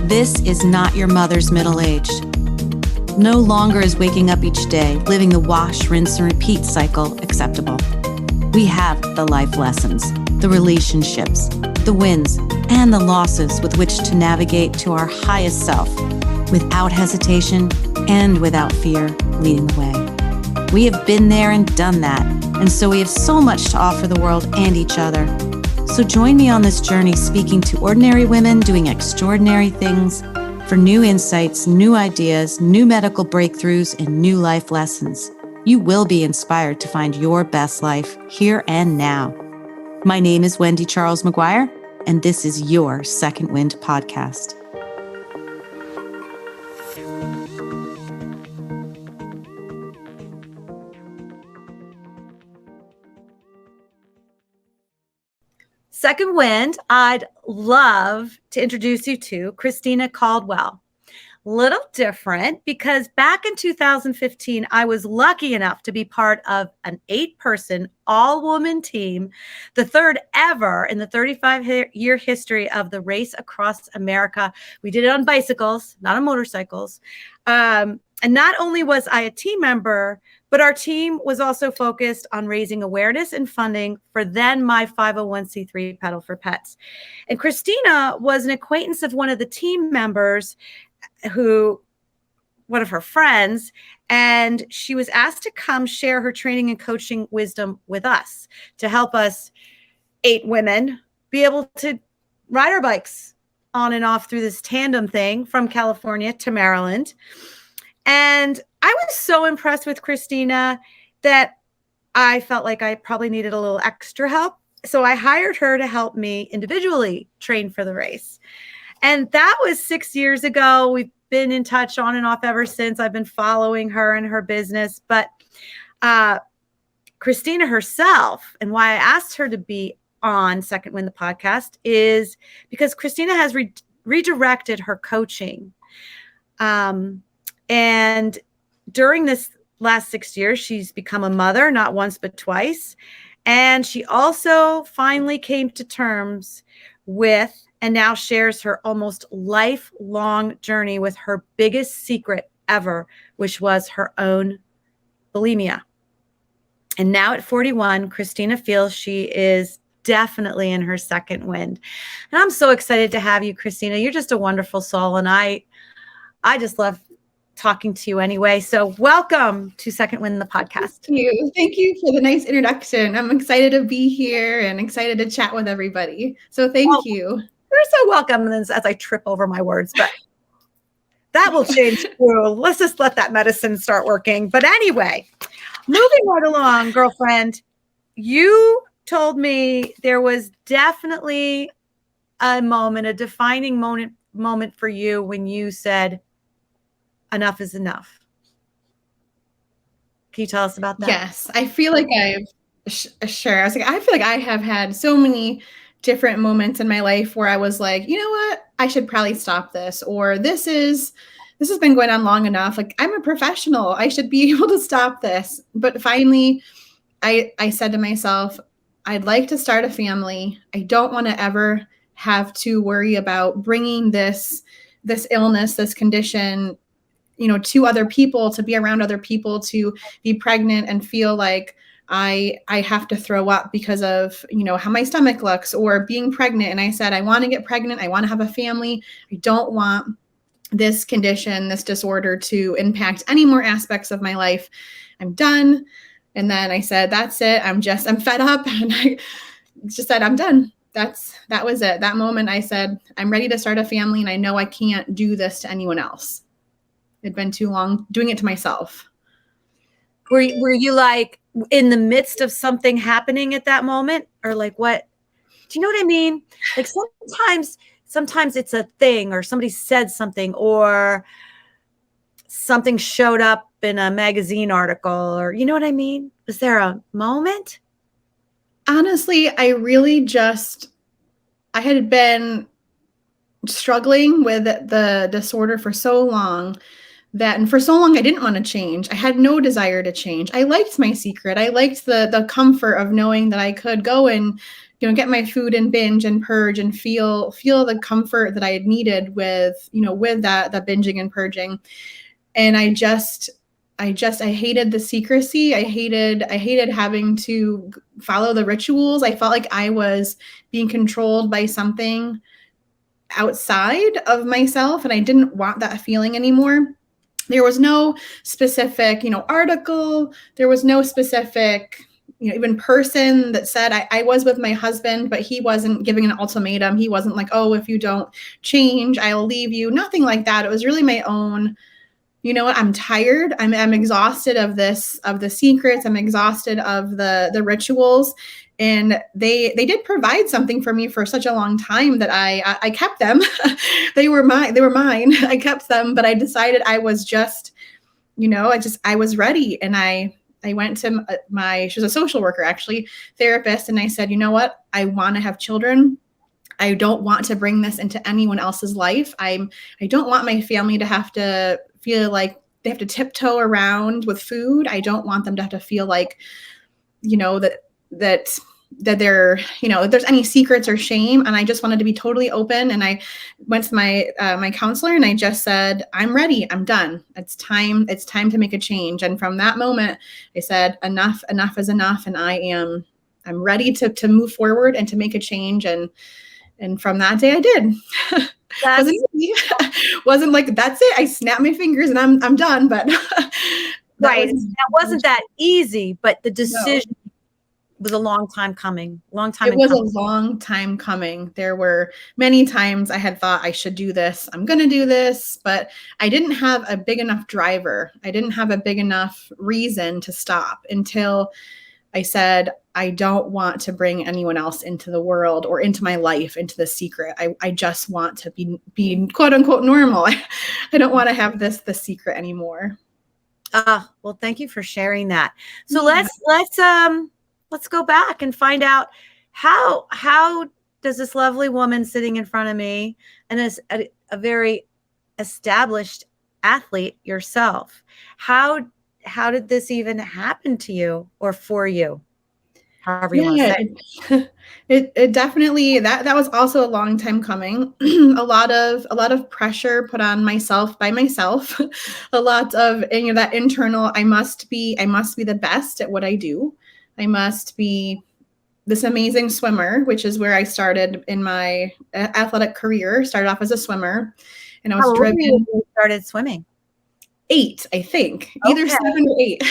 This is not your mother's middle-aged. No longer is waking up each day, living the wash, rinse, and repeat cycle acceptable. We have the life lessons, the relationships, the wins, and the losses with which to navigate to our highest self, without hesitation and without fear leading the way. We have been there and done that, and so we have so much to offer the world and each other. So join me on this journey, speaking to ordinary women doing extraordinary things for new insights, new ideas, new medical breakthroughs, and new life lessons. You will be inspired to find your best life here and now. My name is Wendy Charles Maguire, and this is your Second Wind podcast. Second Wind, I'd love to introduce you to Cristina Caldwell. Little different because back in 2015, I was lucky enough to be part of an 8-person all-woman team, the third ever in the 35-year history of the race across America. We did it on bicycles, not on motorcycles. And not only was I a team member, but our team was also focused on raising awareness and funding for then my 501c3 Pedal for Pets. And Cristina was an acquaintance of one of the team members, one of her friends, and she was asked to come share her training and coaching wisdom with us to help us 8 women be able to ride our bikes on and off through this tandem thing from California to Maryland. And I was so impressed with Cristina that I felt like I probably needed a little extra help. So I hired her to help me individually train for the race. And that was 6 years ago. We've been in touch on and off ever since. I've been following her and her business. But Cristina herself, and why I asked her to be on Second Wind, the podcast, is because Cristina has redirected her coaching. And during this last 6 years, she's become a mother, not once, but twice. And she also finally came to terms with and now shares her almost lifelong journey with her biggest secret ever, which was her own bulimia. And now at 41, Cristina feels she is definitely in her second wind. And I'm so excited to have you, Cristina. You're just a wonderful soul. And I just love talking to you anyway. So welcome to Second Wind, the podcast. Thank you. Thank you for the nice introduction. I'm excited to be here and excited to chat with everybody. So thank you. You're so welcome. And as I trip over my words, but that will change too. Let's just let that medicine start working. But anyway, moving right along, girlfriend, you told me there was definitely a moment, a defining moment for you when you said, enough is enough. Can you tell us about that? Yes, I feel like sure. I feel like I have had so many different moments in my life where I was like, you know what, I should probably stop this, or this has been going on long enough. Like, I'm a professional, I should be able to stop this. But finally, I said to myself, I'd like to start a family. I don't want to ever have to worry about bringing this illness, this condition, to other people, to be around other people, to be pregnant and feel like I have to throw up because of, how my stomach looks, or being pregnant. And I said, I want to get pregnant. I want to have a family. I don't want this condition, this disorder to impact any more aspects of my life. I'm done. And then I said, that's it. I'm fed up. And I just said, I'm done. That was it. That moment I said, I'm ready to start a family, and I know I can't do this to anyone else. It'd been too long doing it to myself. Were you like in the midst of something happening at that moment, or like what? Do you know what I mean? Like sometimes it's a thing, or somebody said something, or something showed up in a magazine article, or you know what I mean? Was there a moment? Honestly, I had been struggling with the disorder for so long and for so long I didn't want to change. I had no desire to change. I liked my secret. I liked the comfort of knowing that I could go and, get my food and binge and purge and feel the comfort that I had needed with, with that binging and purging. And I hated the secrecy. I hated having to follow the rituals. I felt like I was being controlled by something outside of myself, and I didn't want that feeling anymore. There was no specific, article. There was no specific, even person that said I was with my husband, but he wasn't giving an ultimatum. He wasn't like, oh, if you don't change, I'll leave you. Nothing like that. It was really my own, you know what, I'm tired. I'm exhausted of the secrets. I'm exhausted of the rituals. And they did provide something for me for such a long time that I kept them. They were mine. I kept them, but I decided I was just, I was ready. And I went to she was a social worker, actually, therapist. And I said, you know what? I want to have children. I don't want to bring this into anyone else's life. I don't want my family to have to feel like they have to tiptoe around with food. I don't want them to have to feel like, that they're, if there's any secrets or shame. And I just wanted to be totally open. And I went to my counselor and I just said, I'm ready. I'm done. It's time to make a change. And from that moment, I said, enough is enough. And I'm ready to move forward and to make a change. And from that day I did. Wasn't like, that's it. I snapped my fingers and I'm done. But that wasn't that easy, but the decision was a long time coming. A long time coming. There were many times I had thought I should do this. I'm going to do this, but I didn't have a big enough driver. I didn't have a big enough reason to stop until I said, I don't want to bring anyone else into the world or into my life, into the secret. I just want to be quote unquote normal. I don't want to have the secret anymore. Well, thank you for sharing that. So let's go back and find out how does this lovely woman sitting in front of me, and as a very established athlete yourself, how did this even happen to you or for you? However you want to say. It definitely, that was also a long time coming. a lot of pressure put on myself by myself. A lot of, that internal, I must be the best at what I do. I must be this amazing swimmer, which is where I started in my athletic career. Started off as a swimmer, and I was driven. You started swimming? 8, I think, either 7 or 8.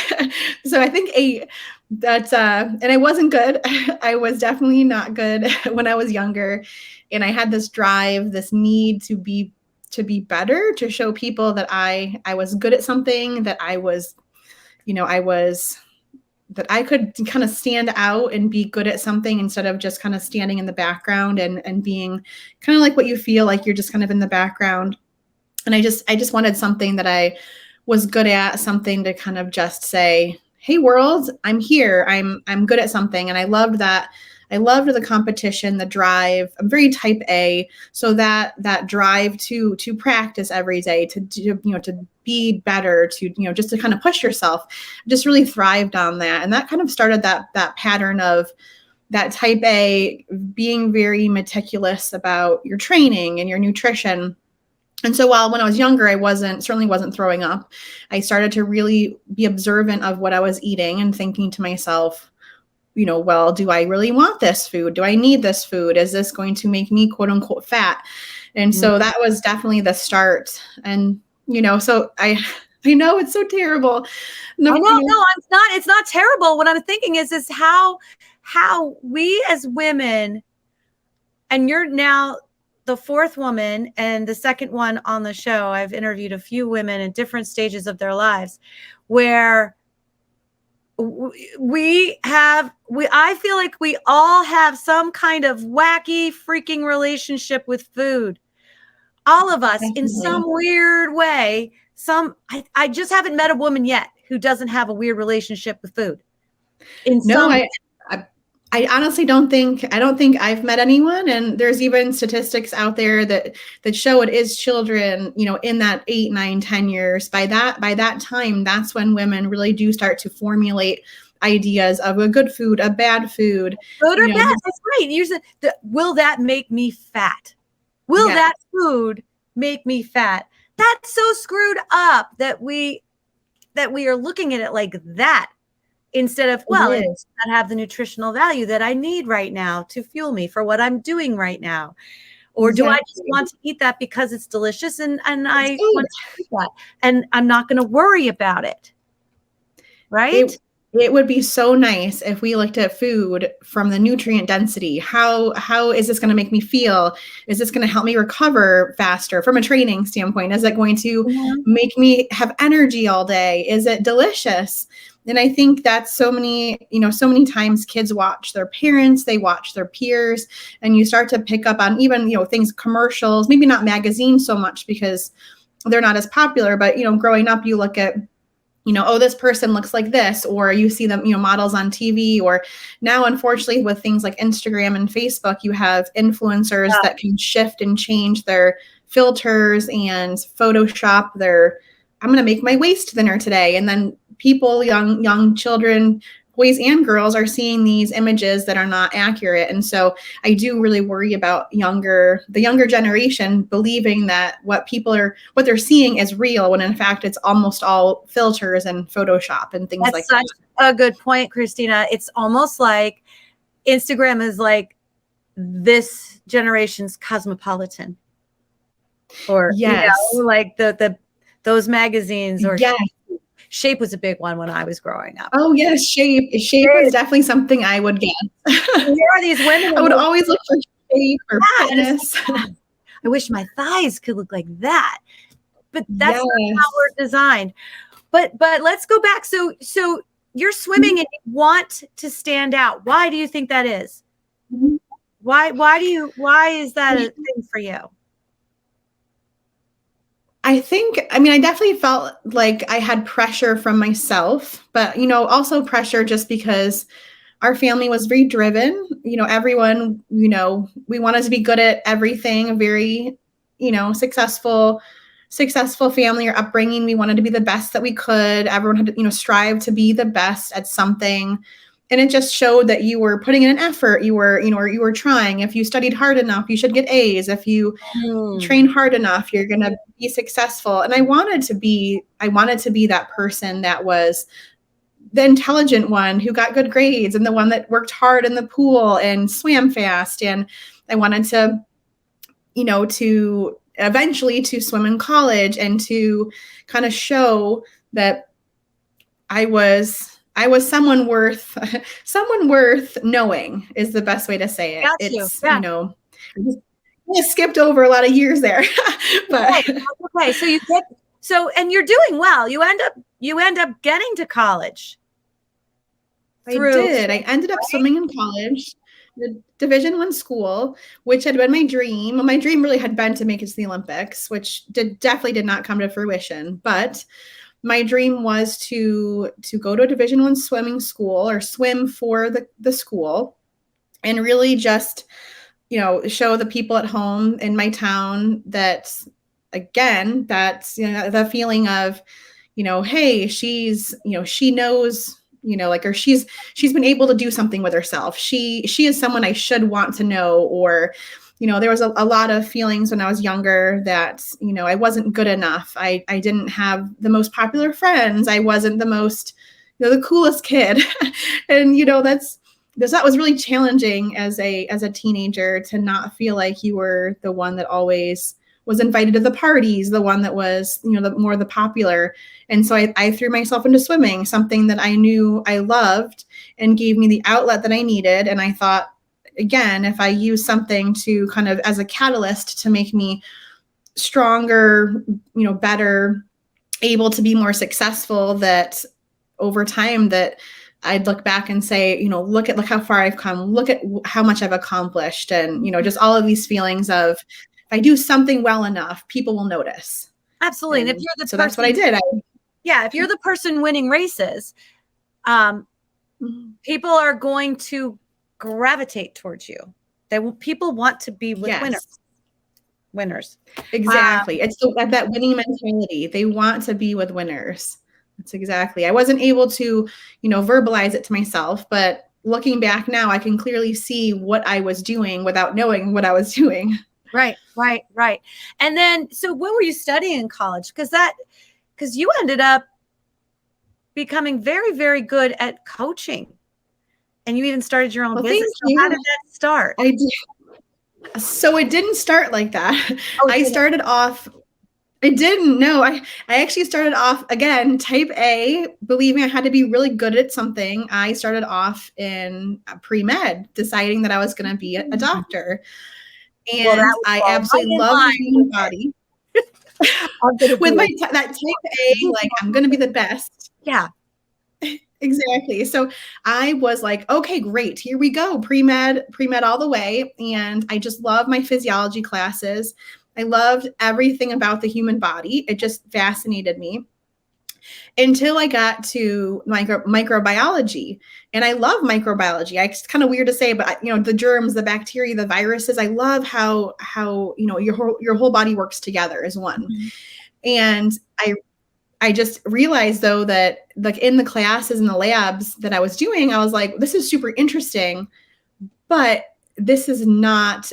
So I think 8. That's and I wasn't good. I was definitely not good when I was younger, and I had this drive, this need to be better, to show people that I was good at something, that I was, that I could kind of stand out and be good at something instead of just kind of standing in the background and being kind of like what you feel like you're just kind of in the background. And I just wanted something that I was good at, something to kind of just say, hey world, I'm here. I'm good at something. And I loved that. I loved the competition, the drive. I'm very type A. So that drive to practice every day, to be better, to, just to kind of push yourself, just really thrived on that. And that kind of started that pattern of that type A, being very meticulous about your training and your nutrition. And so when I was younger, I certainly wasn't throwing up. I started to really be observant of what I was eating and thinking to myself, well, do I really want this food? Do I need this food? Is this going to make me quote unquote fat? And so that was definitely the start. And, so I know it's so terrible. No, it's not terrible. What I'm thinking is how we as women, and you're now the 4th woman and the 2nd one on the show. I've interviewed a few women in different stages of their lives where I feel like we all have some kind of wacky freaking relationship with food. All of us, in some weird way. I just haven't met a woman yet who doesn't have a weird relationship with food. I honestly don't think I've met anyone, and there's even statistics out there that show it is children, in that 8, 9, 10 years. By that time, that's when women really do start to formulate ideas of a good food, a bad food. Good or bad? That's right. Will that make me fat? Will that food make me fat? That's so screwed up that we are looking at it like that. Instead of, well, it does not have the nutritional value that I need right now to fuel me for what I'm doing right now. Or do I just want to eat that because it's delicious and I want to eat that and I'm not going to worry about it. Right? It would be so nice if we looked at food from the nutrient density. How is this going to make me feel? Is this going to help me recover faster from a training standpoint? Is it going to make me have energy all day? Is it delicious? And I think that's so many times kids watch their parents, they watch their peers, and you start to pick up on even, things, commercials, maybe not magazines so much because they're not as popular, but, growing up, you look at, oh, this person looks like this, or you see them, models on TV, or now, unfortunately, with things like Instagram and Facebook, you have influencers that can shift and change their filters and Photoshop I'm going to make my waist thinner today. And then people, young children, boys and girls, are seeing these images that are not accurate. And so I do really worry about the younger generation believing that what they're seeing is real, when in fact it's almost all filters and Photoshop and things like that. That's a good point, Cristina. It's almost like Instagram is like this generation's Cosmopolitan, or like those magazines, or Shape was a big one when I was growing up. Oh yes, Shape was definitely something I would get. There are these women. I would always look for Shape or fitness. I wish my thighs could look like that, but that's not how we're designed. But let's go back. So you're swimming and you want to stand out. Why do you think that is? Why is that a thing for you? I definitely felt like I had pressure from myself, but, also pressure just because our family was very driven. Everyone, we wanted to be good at everything, very, successful family or upbringing. We wanted to be the best that we could. Everyone had to, strive to be the best at something. And it just showed that you were putting in an effort. You were, you were trying. If you studied hard enough, you should get A's. If you train hard enough, you're going to be successful. And I wanted to be that person that was the intelligent one who got good grades and the one that worked hard in the pool and swam fast. And I wanted to, to eventually to swim in college and to kind of show that I was someone worth knowing, is the best way to say it. I skipped over a lot of years there. But okay. And you're doing well. You end up getting to college. I did. I ended up swimming in college, the Division I school, which had been my dream. My dream really had been to make it to the Olympics, which definitely did not come to fruition. But my dream was to go to a Division I swimming school, or swim for the school, and really just, show the people at home in my town that, again, that's, the feeling of, hey, she's, she knows, or she's been able to do something with herself. She is someone I should want to know. Or, there was a lot of feelings when I was younger that, I wasn't good enough. I didn't have the most popular friends. I wasn't the most, the coolest kid. And, that was really challenging as a teenager, to not feel like you were the one that always was invited to the parties, the one that was, the popular. And so I threw myself into swimming, something that I knew I loved and gave me the outlet that I needed. And I thought, again, if I use something to kind of as a catalyst to make me stronger, better, able to be more successful, that over time that I'd look back and say, look how far I've come, look at how much I've accomplished. And, just all of these feelings of, if I do something well enough, people will notice. Absolutely. And if you're the person, that's what I did. If you're the person winning races, people are going to gravitate towards you. People want to be with winners. Exactly. It's that winning mentality. They want to be with winners. That's exactly. I wasn't able to, verbalize it to myself, but looking back now, I can clearly see what I was doing without knowing what I was doing. Right. And then, so what were you studying in college? Because you ended up becoming very, very good at coaching, and you even started your own business. So how did that start? I did. So it didn't start like that. I started off, I didn't know. I actually started off, again, type A, believing I had to be really good at something. I started off in pre-med, deciding that I was going to be a doctor. And I absolutely love the human body. With that type A, like, I'm going to be the best. Yeah. Exactly. So I was like, okay, great. Here we go. Pre-med all the way. And I just love my physiology classes. I loved everything about the human body. It just fascinated me until I got to microbiology. And I love microbiology. It's kind of weird to say, but the germs, the bacteria, the viruses, I love how your whole body works together as one. Mm-hmm. And I just realized, though, that like in the classes and the labs that I was doing, I was like, this is super interesting, but this is not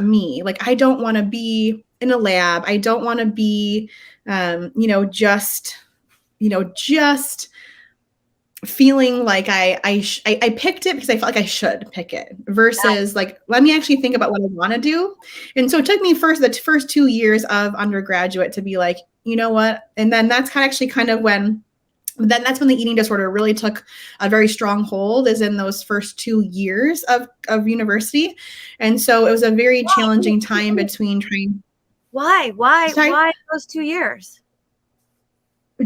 me. Like, I don't want to be in a lab. I don't want to be, just feeling like I picked it because I felt like I should pick it versus like, let me actually think about what I want to do. And so it took me the first 2 years of undergraduate to be like, you know what? And then that's that's when the eating disorder really took a very strong hold, is in those first 2 years of university. And so it was a very challenging time between trying. Why those 2 years?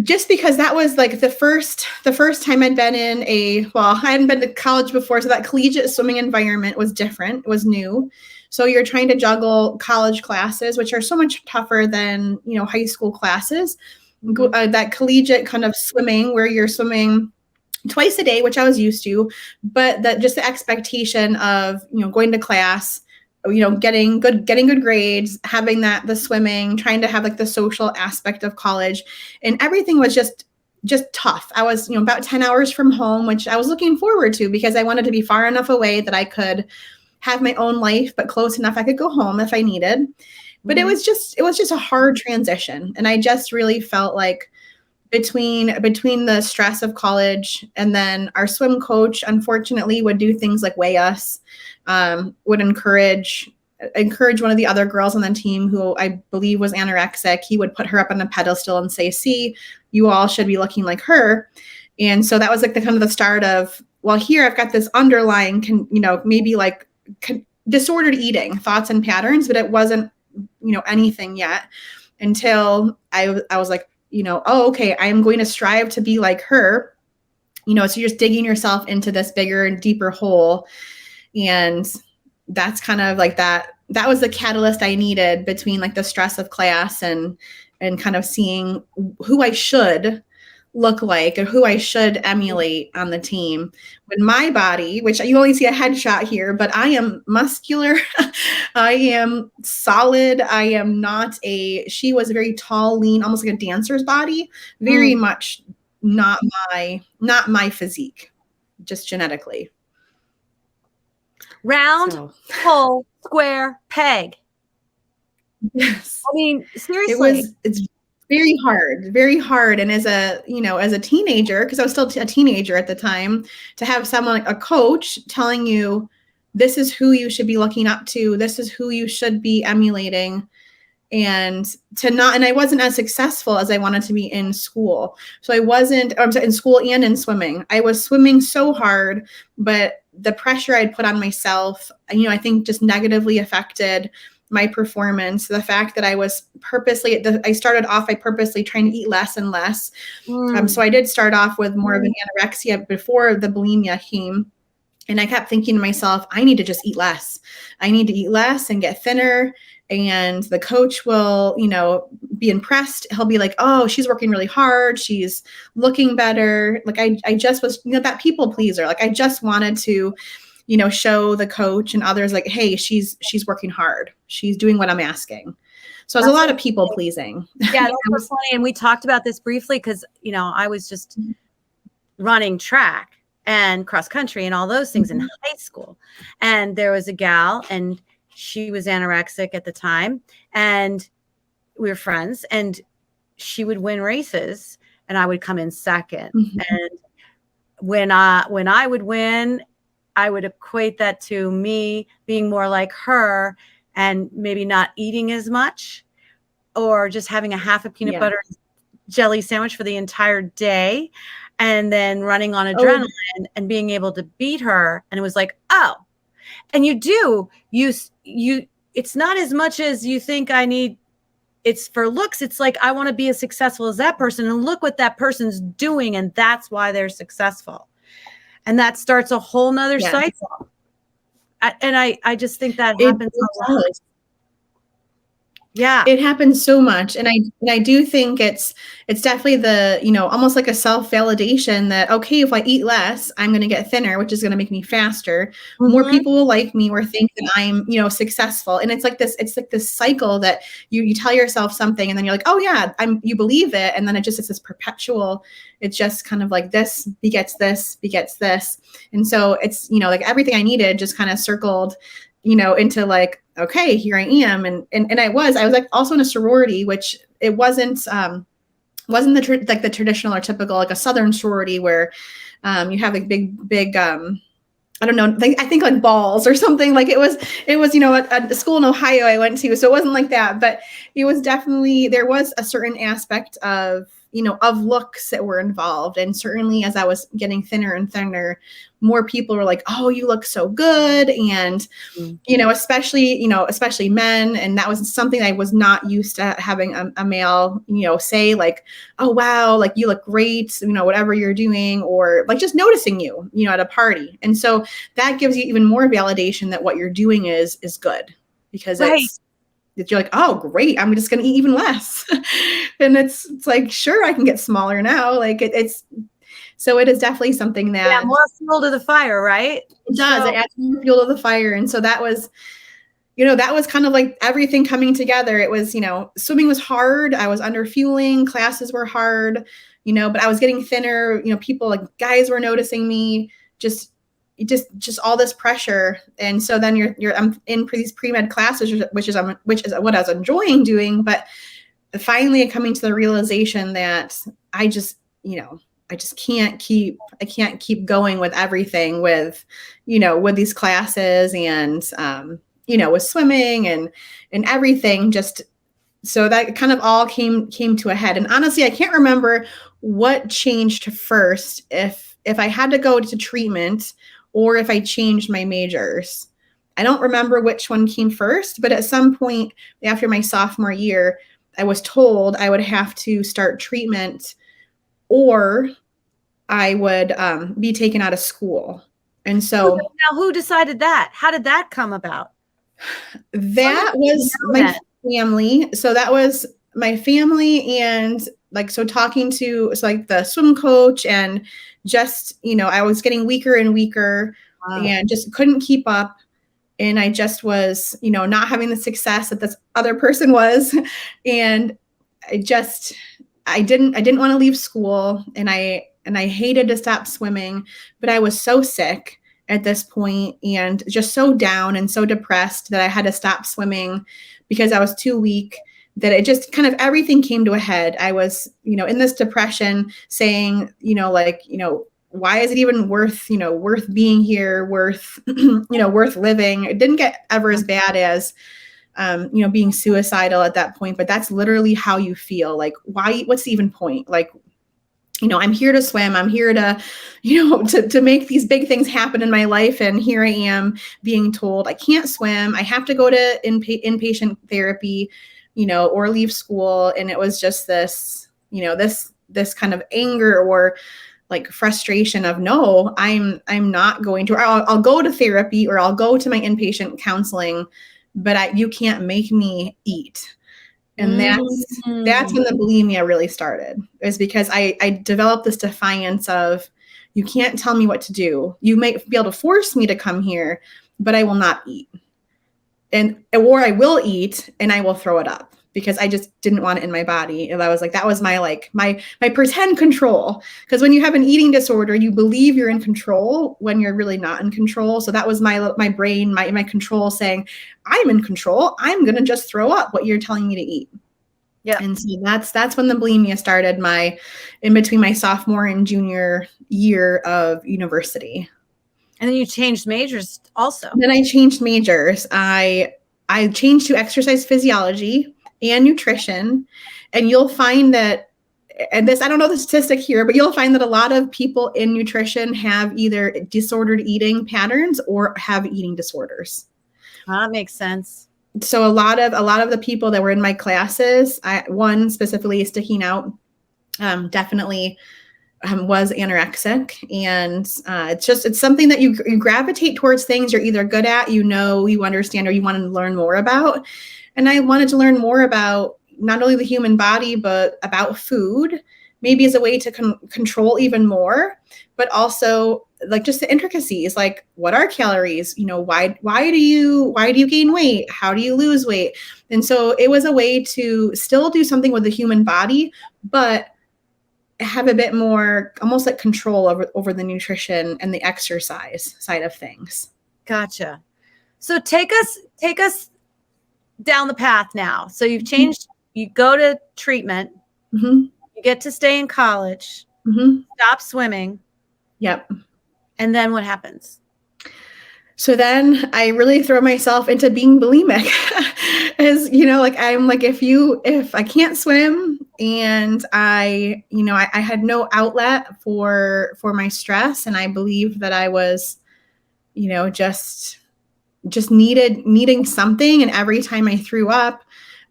Just because that was like the first time I'd been I hadn't been to college before. So that collegiate swimming environment was different. It was new. So you're trying to juggle college classes, which are so much tougher than, high school classes. Mm-hmm. That collegiate kind of swimming where you're swimming twice a day, which I was used to, but that just the expectation of, going to class, getting good grades, having the swimming, trying to have like the social aspect of college, and everything was just tough. I was, about 10 hours from home, which I was looking forward to because I wanted to be far enough away that I could have my own life, but close enough I could go home if I needed. But mm-hmm. it was just a hard transition. And I just really felt like between the stress of college, and then our swim coach, unfortunately, would do things like weigh us, would encourage one of the other girls on the team who I believe was anorexic. He would put her up on a pedestal and say, see, you all should be looking like her. And so that was like the kind of the start of, well, here I've got this underlying, maybe like disordered eating thoughts and patterns, but it wasn't, anything yet until I was like, oh, okay, I am going to strive to be like her, so you're just digging yourself into this bigger and deeper hole. And that's kind of like that was the catalyst I needed between like the stress of class and kind of seeing who I should look like or who I should emulate on the team. When my body, which you only see a headshot here, but I am muscular, I am solid. I am not she was very tall, lean, almost like a dancer's body, very much not my physique, just genetically. Round, hole, square, peg. Yes. I mean, seriously. It's very hard. And as a teenager, because I was still a teenager at the time, to have someone, a coach, telling you, this is who you should be looking up to, this is who you should be emulating, and I wasn't as successful as I wanted to be in school. So in school and in swimming. I was swimming so hard, but the pressure I'd put on myself, I think just negatively affected my performance. The fact that I was I started off by purposely trying to eat less and less. So I did start off with more of an anorexia before the bulimia came. And I kept thinking to myself, I need to just eat less. I need to eat less and get thinner. And the coach will, be impressed. He'll be like, oh, she's working really hard. She's looking better. Like I just was, that people pleaser. Like I just wanted to show the coach and others like, hey, she's working hard. She's doing what I'm asking. So it was a lot of people pleasing. Yeah, that's so funny. And we talked about this briefly because, I was just running track and cross country and all those things in high school. And there was a gal and she was anorexic at the time and we were friends and she would win races and I would come in second. And when I would win, I would equate that to me being more like her and maybe not eating as much or just having a half a peanut butter jelly sandwich for the entire day and then running on adrenaline and being able to beat her. And it was like, oh, and you it's not as much as you think I need. It's for looks. It's like, I want to be as successful as that person and look what that person's doing. And that's why they're successful. And that starts a whole nother cycle. I just think that happens a lot. Yeah, it happens so much. And I do think it's definitely the, almost like a self-validation that, okay, if I eat less, I'm going to get thinner, which is going to make me faster. More people will like me or think that I'm, successful. And it's like this cycle that you tell yourself something and then you're like, oh yeah, you believe it. And then it's this perpetual, it's just kind of like this begets this begets this. And so it's, like everything I needed just kind of circled, into like, okay, here I am. And I was like also in a sorority, which it wasn't the traditional or typical, like a Southern sorority where you have like big, I don't know, I think like balls or something. Like it was, a school in Ohio I went to. So it wasn't like that, but it was definitely, there was a certain aspect of, of looks that were involved. And certainly as I was getting thinner and thinner, more people were like, oh, you look so good. And, especially men. And that was something I was not used to having a male, say like, oh, wow, like you look great, whatever you're doing, or like just noticing you, at a party. And so that gives you even more validation that what you're doing is good because you're like, oh, great, I'm just going to eat even less. And it's like, sure, I can get smaller now. Like so it is definitely something that more fuel to the fire, right? It does. It adds more fuel to the fire. And so that was, that was kind of like everything coming together. It was, swimming was hard. I was under fueling. Classes were hard, but I was getting thinner. People like guys were noticing me. Just all this pressure. And so then I'm in these pre-med classes, which is what I was enjoying doing. But finally coming to the realization that I just can't keep going with everything with these classes and, with swimming and everything. Just so that kind of all came to a head. And honestly, I can't remember what changed first, if I had to go to treatment or if I changed my majors. I don't remember which one came first, but at some point after my sophomore year, I was told I would have to start treatment or I would be taken out of school. And so now who decided that? How did that come about? That was my family. So that was my family. And like, so talking to like the swim coach and just, I was getting weaker and weaker and just couldn't keep up. And I just was, not having the success that this other person was. And I didn't want to leave school and I hated to stop swimming, but I was so sick at this point and just so down and so depressed that I had to stop swimming because I was too weak, that it just kind of everything came to a head. I was, in this depression saying, why is it even worth being here, worth living? It didn't get ever as bad as, being suicidal at that point, but that's literally how you feel. Like, why, what's the even point? Like, I'm here to swim. I'm here to, to make these big things happen in my life. And here I am being told I can't swim. I have to go to inpatient therapy, or leave school. And it was just this, this kind of anger or like frustration of, no, I'm not going to, or I'll go to therapy or I'll go to my inpatient counseling, but you can't make me eat. And that's when the bulimia really started, is because I developed this defiance of, You can't tell me what to do. You might be able to force me to come here, but I will not eat. Or I will eat and I will throw it up because I just didn't want it in my body. And I was like, that was my pretend control. Because when you have an eating disorder, you believe you're in control when you're really not in control. So that was my brain, my control saying, I'm in control. I'm going to just throw up what you're telling me to eat. Yeah. And so that's when the bulimia started in between my sophomore and junior year of university. And then you changed majors also. Then I changed majors. I changed to exercise physiology and nutrition. And you'll find that, and this, I don't know the statistic here, but you'll find that a lot of people in nutrition have either disordered eating patterns or have eating disorders. That makes sense. So a lot of the people that were in my classes, one specifically sticking out, definitely was anorexic. And it's something that you gravitate towards things you're either good at, you understand, or you want to learn more about. And I wanted to learn more about not only the human body, but about food, maybe as a way to control even more, but also like just the intricacies, like what are calories? Why do you gain weight? How do you lose weight? And so it was a way to still do something with the human body, but have a bit more almost like control over the nutrition and the exercise side of things. Gotcha. So take us down the path now. So you've changed, you go to treatment, you get to stay in college, stop swimming. Yep. And then what happens? So then I really throw myself into being bulimic. I'm like, if I can't swim and I had no outlet for my stress, and I believed that I was, just needing something. And every time I threw up,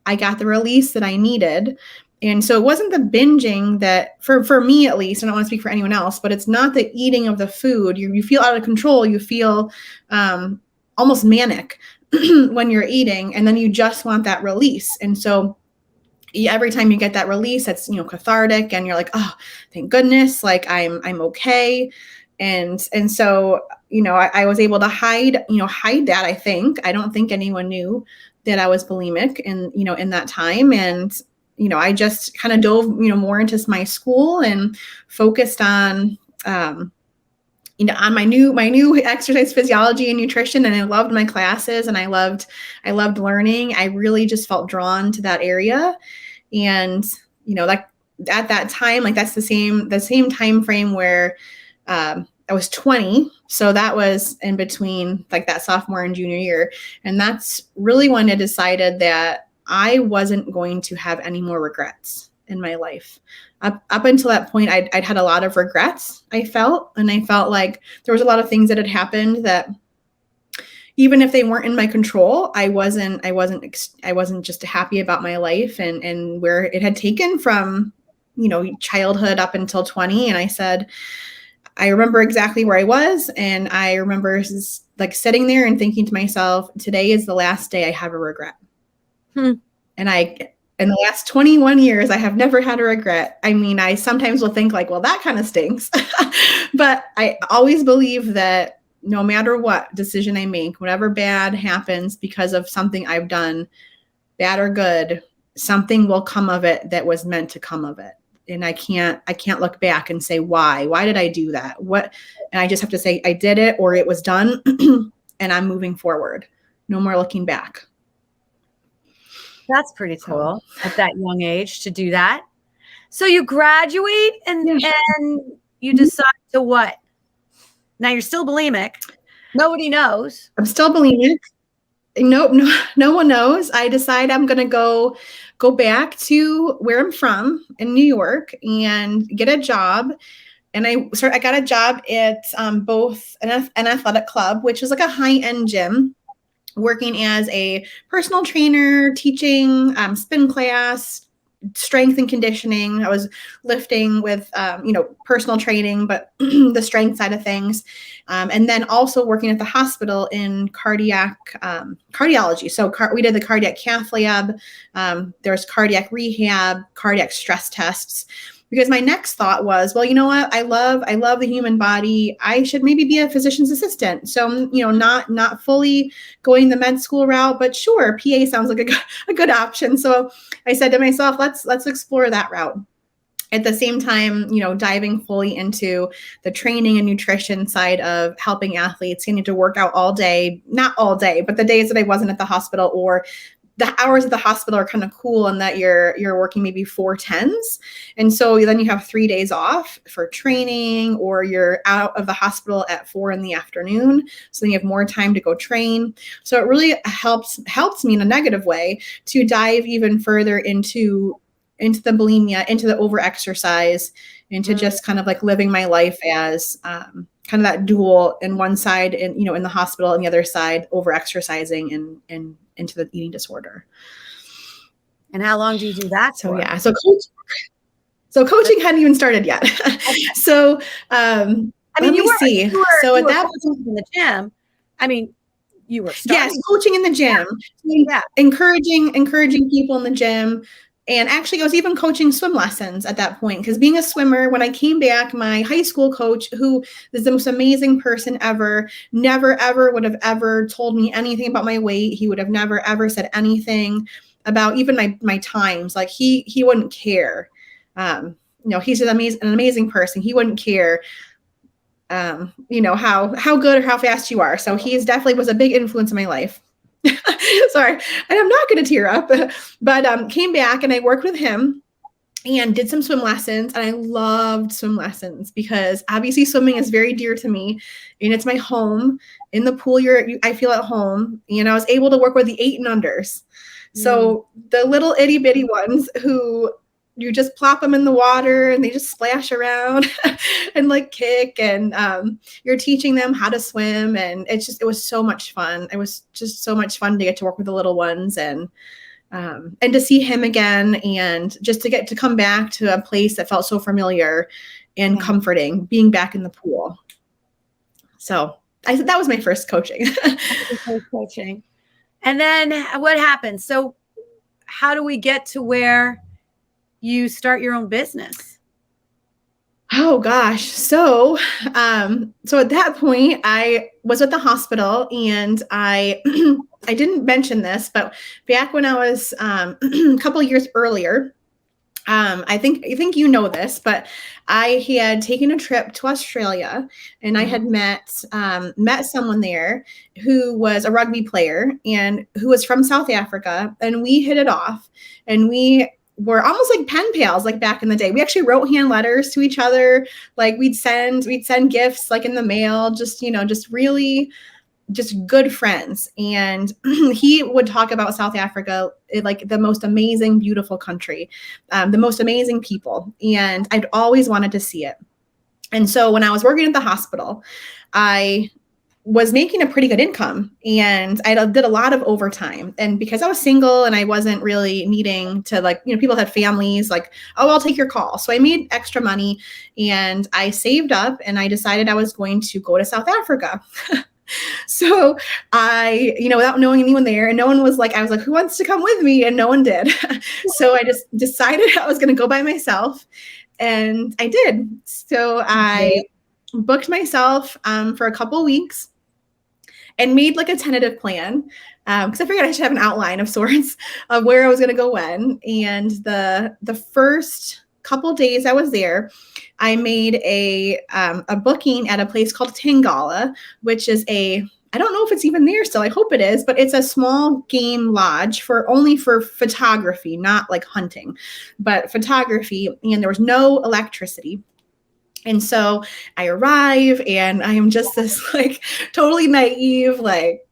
I got the release that I needed. And so it wasn't the binging that, for me at least, I don't want to speak for anyone else, but it's not the eating of the food. You feel out of control. You feel almost manic when you're eating, and then you just want that release. And so every time you get that release, it's, cathartic, and you're like, oh, thank goodness, like I'm okay. And so, I was able to hide that. I don't think anyone knew that I was bulimic in that time. And, I just kind of dove, more into my school and focused on, on my new exercise physiology and nutrition. And I loved my classes, and I loved learning. I really just felt drawn to that area. And, like at that time, like that's the same time frame where, I was 20. So that was in between like that sophomore and junior year. And that's really when I decided that I wasn't going to have any more regrets in my life. Up until that point, I'd had a lot of regrets, I felt like there was a lot of things that had happened that even if they weren't in my control, I wasn't just happy about my life and where it had taken from, childhood up until 20. And I remember exactly where I was. And I remember like sitting there and thinking to myself, today is the last day I have a regret. And in the last 21 years, I have never had a regret. I mean, I sometimes will think like, well, that kind of stinks. But I always believe that no matter what decision I make, whatever bad happens because of something I've done, bad or good, something will come of it that was meant to come of it. And I can't look back and say, why did I do that? And I just have to say I did it, or it was done and I'm moving forward. No more looking back. That's pretty cool at that young age to do that. So you graduate and you decide to what? Now you're still bulimic. Nobody knows. I'm still bulimic. Nope, no one knows. I decide I'm going to go back to where I'm from in New York and get a job. And I got a job at both an athletic club, which is like a high-end gym, working as a personal trainer, teaching spin class, strength and conditioning. I was lifting with, personal training, but the strength side of things. And then also working at the hospital in cardiology. So we did the cardiac cath lab. There's cardiac rehab, cardiac stress tests. because my next thought was, well, you know what? I love the human body. I should maybe be a physician's assistant. So, not fully going the med school route, but sure, PA sounds like a good option. So I said to myself, let's explore that route. At the same time, diving fully into the training and nutrition side of helping athletes getting to work out all day, not all day, but the days that I wasn't at the hospital, or the hours at the hospital are kind of cool in that you're working maybe 4 10s. And so then you have 3 days off for training, or you're out of the hospital at 4 p.m. So then you have more time to go train. So it really helps me in a negative way to dive even further into the bulimia, into the overexercise, into just kind of like living my life as kind of that dual, in one side and in the hospital, and the other side overexercising and into the eating disorder. And how long do you do that for? So yeah, so coaching hadn't even started yet. So I mean, you were at that point in the gym. I mean, you were starting. Yes, coaching in the gym. Yeah. Encouraging people in the gym. And actually, I was even coaching swim lessons at that point, because being a swimmer, when I came back, my high school coach, who is the most amazing person ever, never, ever would have ever told me anything about my weight. He would have never, ever said anything about even my times. Like he wouldn't care. He's an amazing person. He wouldn't care, how good or how fast you are. So he definitely was a big influence in my life. Sorry, and I'm not going to tear up, but came back and I worked with him and did some swim lessons, and I loved swim lessons because obviously swimming is very dear to me, and it's my home. In the pool, I feel at home, and I was able to work with the 8 and unders. So the little itty bitty ones who you just plop them in the water and they just splash around and like kick, and you're teaching them how to swim. And it was so much fun. It was just so much fun to get to work with the little ones and to see him again, and just to get to come back to a place that felt so familiar and comforting, being back in the pool. So I said that was my first coaching. And then what happened? So how do we get to where you start your own business? Oh gosh. So at that point I was at the hospital, and I didn't mention this, but back when I was a couple of years earlier, I think you know this, but I had taken a trip to Australia, and I had met someone there who was a rugby player and who was from South Africa, and we hit it off, and we were almost like pen pals, like back in the day. We actually wrote hand letters to each other. Like we'd send gifts like in the mail, just really just good friends. And he would talk about South Africa, like the most amazing, beautiful country, the most amazing people. And I'd always wanted to see it. And so when I was working at the hospital, I was making a pretty good income, and I did a lot of overtime. And because I was single and I wasn't really needing to people had families, like, oh, I'll take your call. So I made extra money, and I saved up, and I decided I was going to go to South Africa. So I, without knowing anyone there, and no one was like, I was like, who wants to come with me? And no one did. So I just decided I was going to go by myself, and I did. So I booked myself for a couple weeks and made like a tentative plan, because I figured I should have an outline of sorts of where I was going to go when. And the first couple days I was there, I made a booking at a place called Tangala, which is I don't know if it's even there still. I hope it is, but it's a small game lodge only for photography, not like hunting, but photography. And there was no electricity. And so I arrive, and I am just this like totally naive, like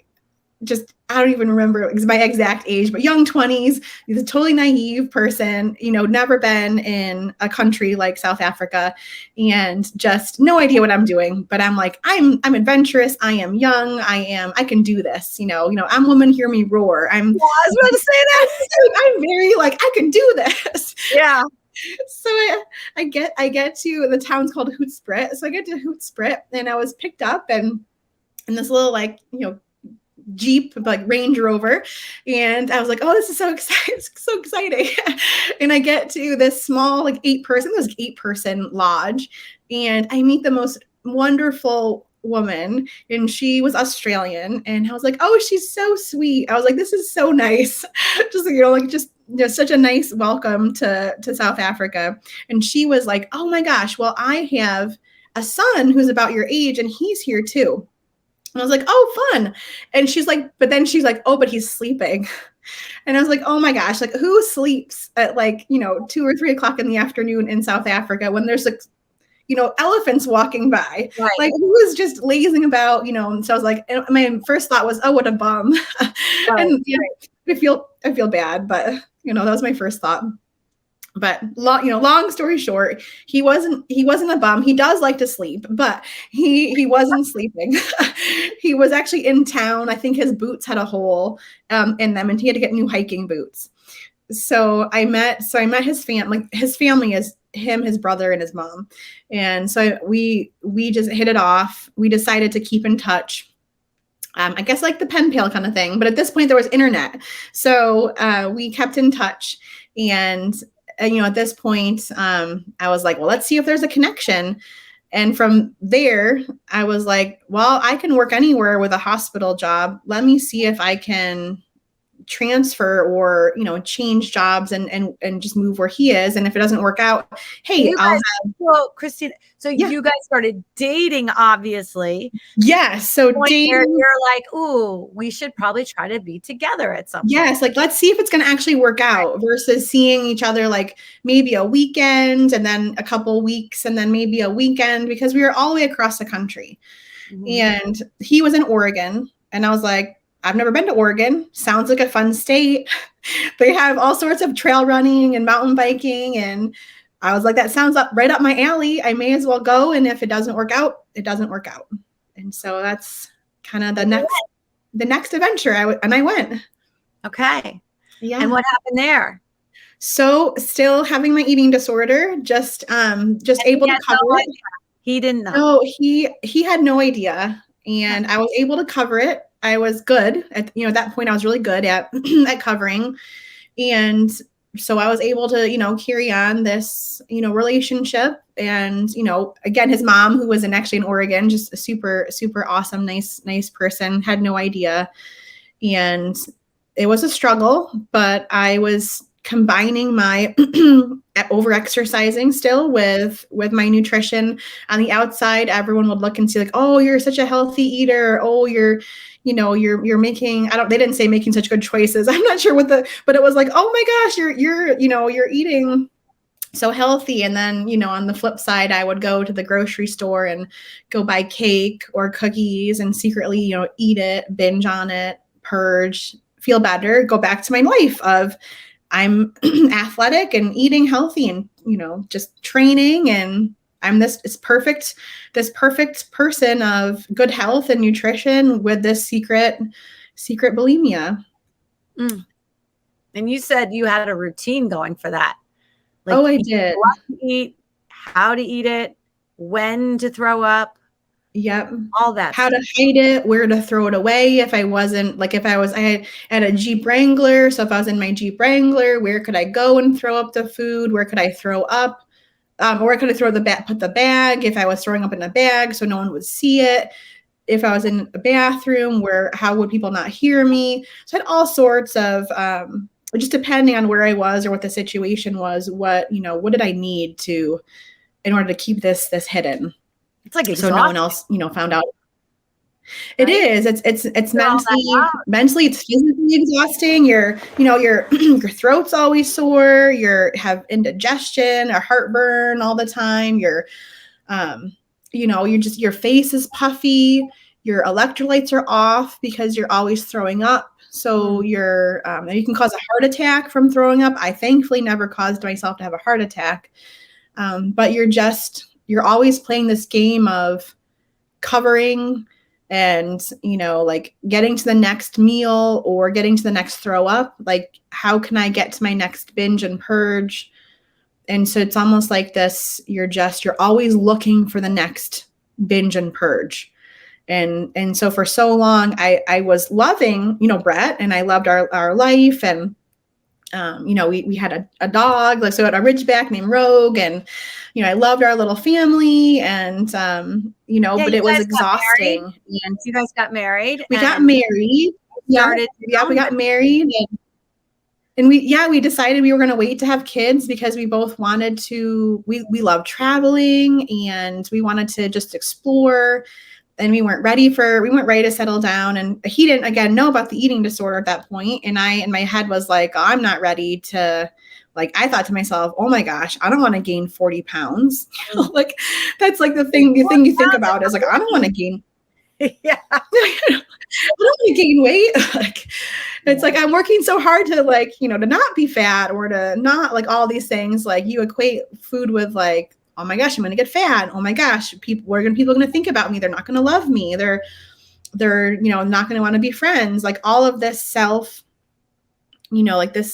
just, I don't even remember my exact age, but young 20s, he's a totally naive person, never been in a country like South Africa, and just no idea what I'm doing. But I'm like, I'm adventurous. I am young. I can do this. I'm woman, hear me roar. I was about to say that. I'm very like, I can do this. Yeah. So I get to the town's called Hootsprit. So I get to Hootsprit, and I was picked up and in this little Jeep, like Range Rover. And I was like, oh, this is so exciting. So exciting. And I get to this small, like 8-person lodge. And I meet the most wonderful woman, and she was Australian. And I was like, oh, she's so sweet. I was like, this is so nice. Just, like, just, such a nice welcome to South Africa. And she was like, oh my gosh, well, I have a son who's about your age, and he's here too. And I was like, oh, fun. And she's like, oh, but he's sleeping. And I was like, oh my gosh, like, who sleeps at, like, 2 or 3 o'clock in the afternoon in South Africa when there's, like, elephants walking by? Right. Like, who is just lazing about, And so I was like, my first thought was, oh, what a bum. Right. And I feel bad, but that was my first thought. But long story short, he wasn't a bum. He does like to sleep, but he wasn't sleeping. He was actually in town. I think his boots had a hole in them, and he had to get new hiking boots. So I met his family. His family is him, his brother, and his mom. And so we just hit it off. We decided to keep in touch. I guess like the pen pal kind of thing. But at this point, there was internet. So we kept in touch. And at this point, I was like, well, let's see if there's a connection. And from there, I was like, well, I can work anywhere with a hospital job. Let me see if I can transfer or, change jobs and just move where he is. And if it doesn't work out, hey, well, Cristina, so you guys started dating, obviously. Yes. So dating, you're like, ooh, we should probably try to be together at some point. Yes. Like, let's see if it's going to actually work out versus seeing each other like maybe a weekend and then a couple weeks and then maybe a weekend, because we were all the way across the country. Mm-hmm. And he was in Oregon, and I was like, I've never been to Oregon. Sounds like a fun state. They have all sorts of trail running and mountain biking. And I was like, that sounds right up my alley. I may as well go. And if it doesn't work out, it doesn't work out. And so that's kind of the next adventure. I went. Okay. Yeah. And what happened there? So still having my eating disorder, just able to cover it. He didn't know. No, he had no idea. And I was able to cover it. I was good at that point. I was really good at covering. And so I was able to, carry on this, relationship. And, again, his mom, who was actually in Oregon, just a super, super awesome, nice person, had no idea. And it was a struggle, but I was combining my over-exercising still with my nutrition. On the outside, everyone would look and see like, oh, you're such a healthy eater. Oh, you're making, they didn't say making such good choices. I'm not sure but it was like, oh my gosh, you're eating so healthy. And then, on the flip side, I would go to the grocery store and go buy cake or cookies and secretly, eat it, binge on it, purge, feel better, go back to my life of I'm athletic and eating healthy and, just training, and I'm this perfect person of good health and nutrition with this secret bulimia. Mm. And you said you had a routine going for that. Like, I did. What to eat, how to eat it, when to throw up. Yep. All that. How to hide it, where to throw it away. If I wasn't like, I had a Jeep Wrangler. So if I was in my Jeep Wrangler, where could I go and throw up the food? Where could I throw up? Or could I put the bag if I was throwing up in a bag so no one would see it? If I was in a bathroom, how would people not hear me? So I had all sorts of, just depending on where I was or what the situation was, what did I need in order to keep this hidden? It's like so no one else, found out. It is. It's mentally, it's physically exhausting. Your throat's always sore. You have indigestion or heartburn all the time. Your face is puffy. Your electrolytes are off because you're always throwing up. So you can cause a heart attack from throwing up. I thankfully never caused myself to have a heart attack. But you're always playing this game of covering and, like getting to the next meal or getting to the next throw up. Like, how can I get to my next binge and purge? And so it's almost like this, you're always looking for the next binge and purge. And so for so long, I was loving, Brett, and I loved our life. And, we had a dog, like, so a Ridgeback named Rogue. And, I loved our little family, and, but it was exhausting. And you guys got married. We got married. Started we got married. And we decided we were going to wait to have kids because we both wanted to, we love traveling, and we wanted to just explore. And we weren't ready to settle down. And he didn't, again, know about the eating disorder at that point. And I, in my head, was like, oh, I'm not ready to, like, I thought to myself, oh my gosh, I don't want to gain 40 pounds. Like, that's like the thing you think about is like, I don't want to gain. Yeah. I don't want to gain weight. Like, it's like, I'm working so hard to, like, to not be fat, or to not, like, all these things. Like, you equate food with, like, oh my gosh, I'm going to get fat. Oh my gosh, people are going to think about me. They're not going to love me. They're not going to want to be friends. Like, all of this almost like it's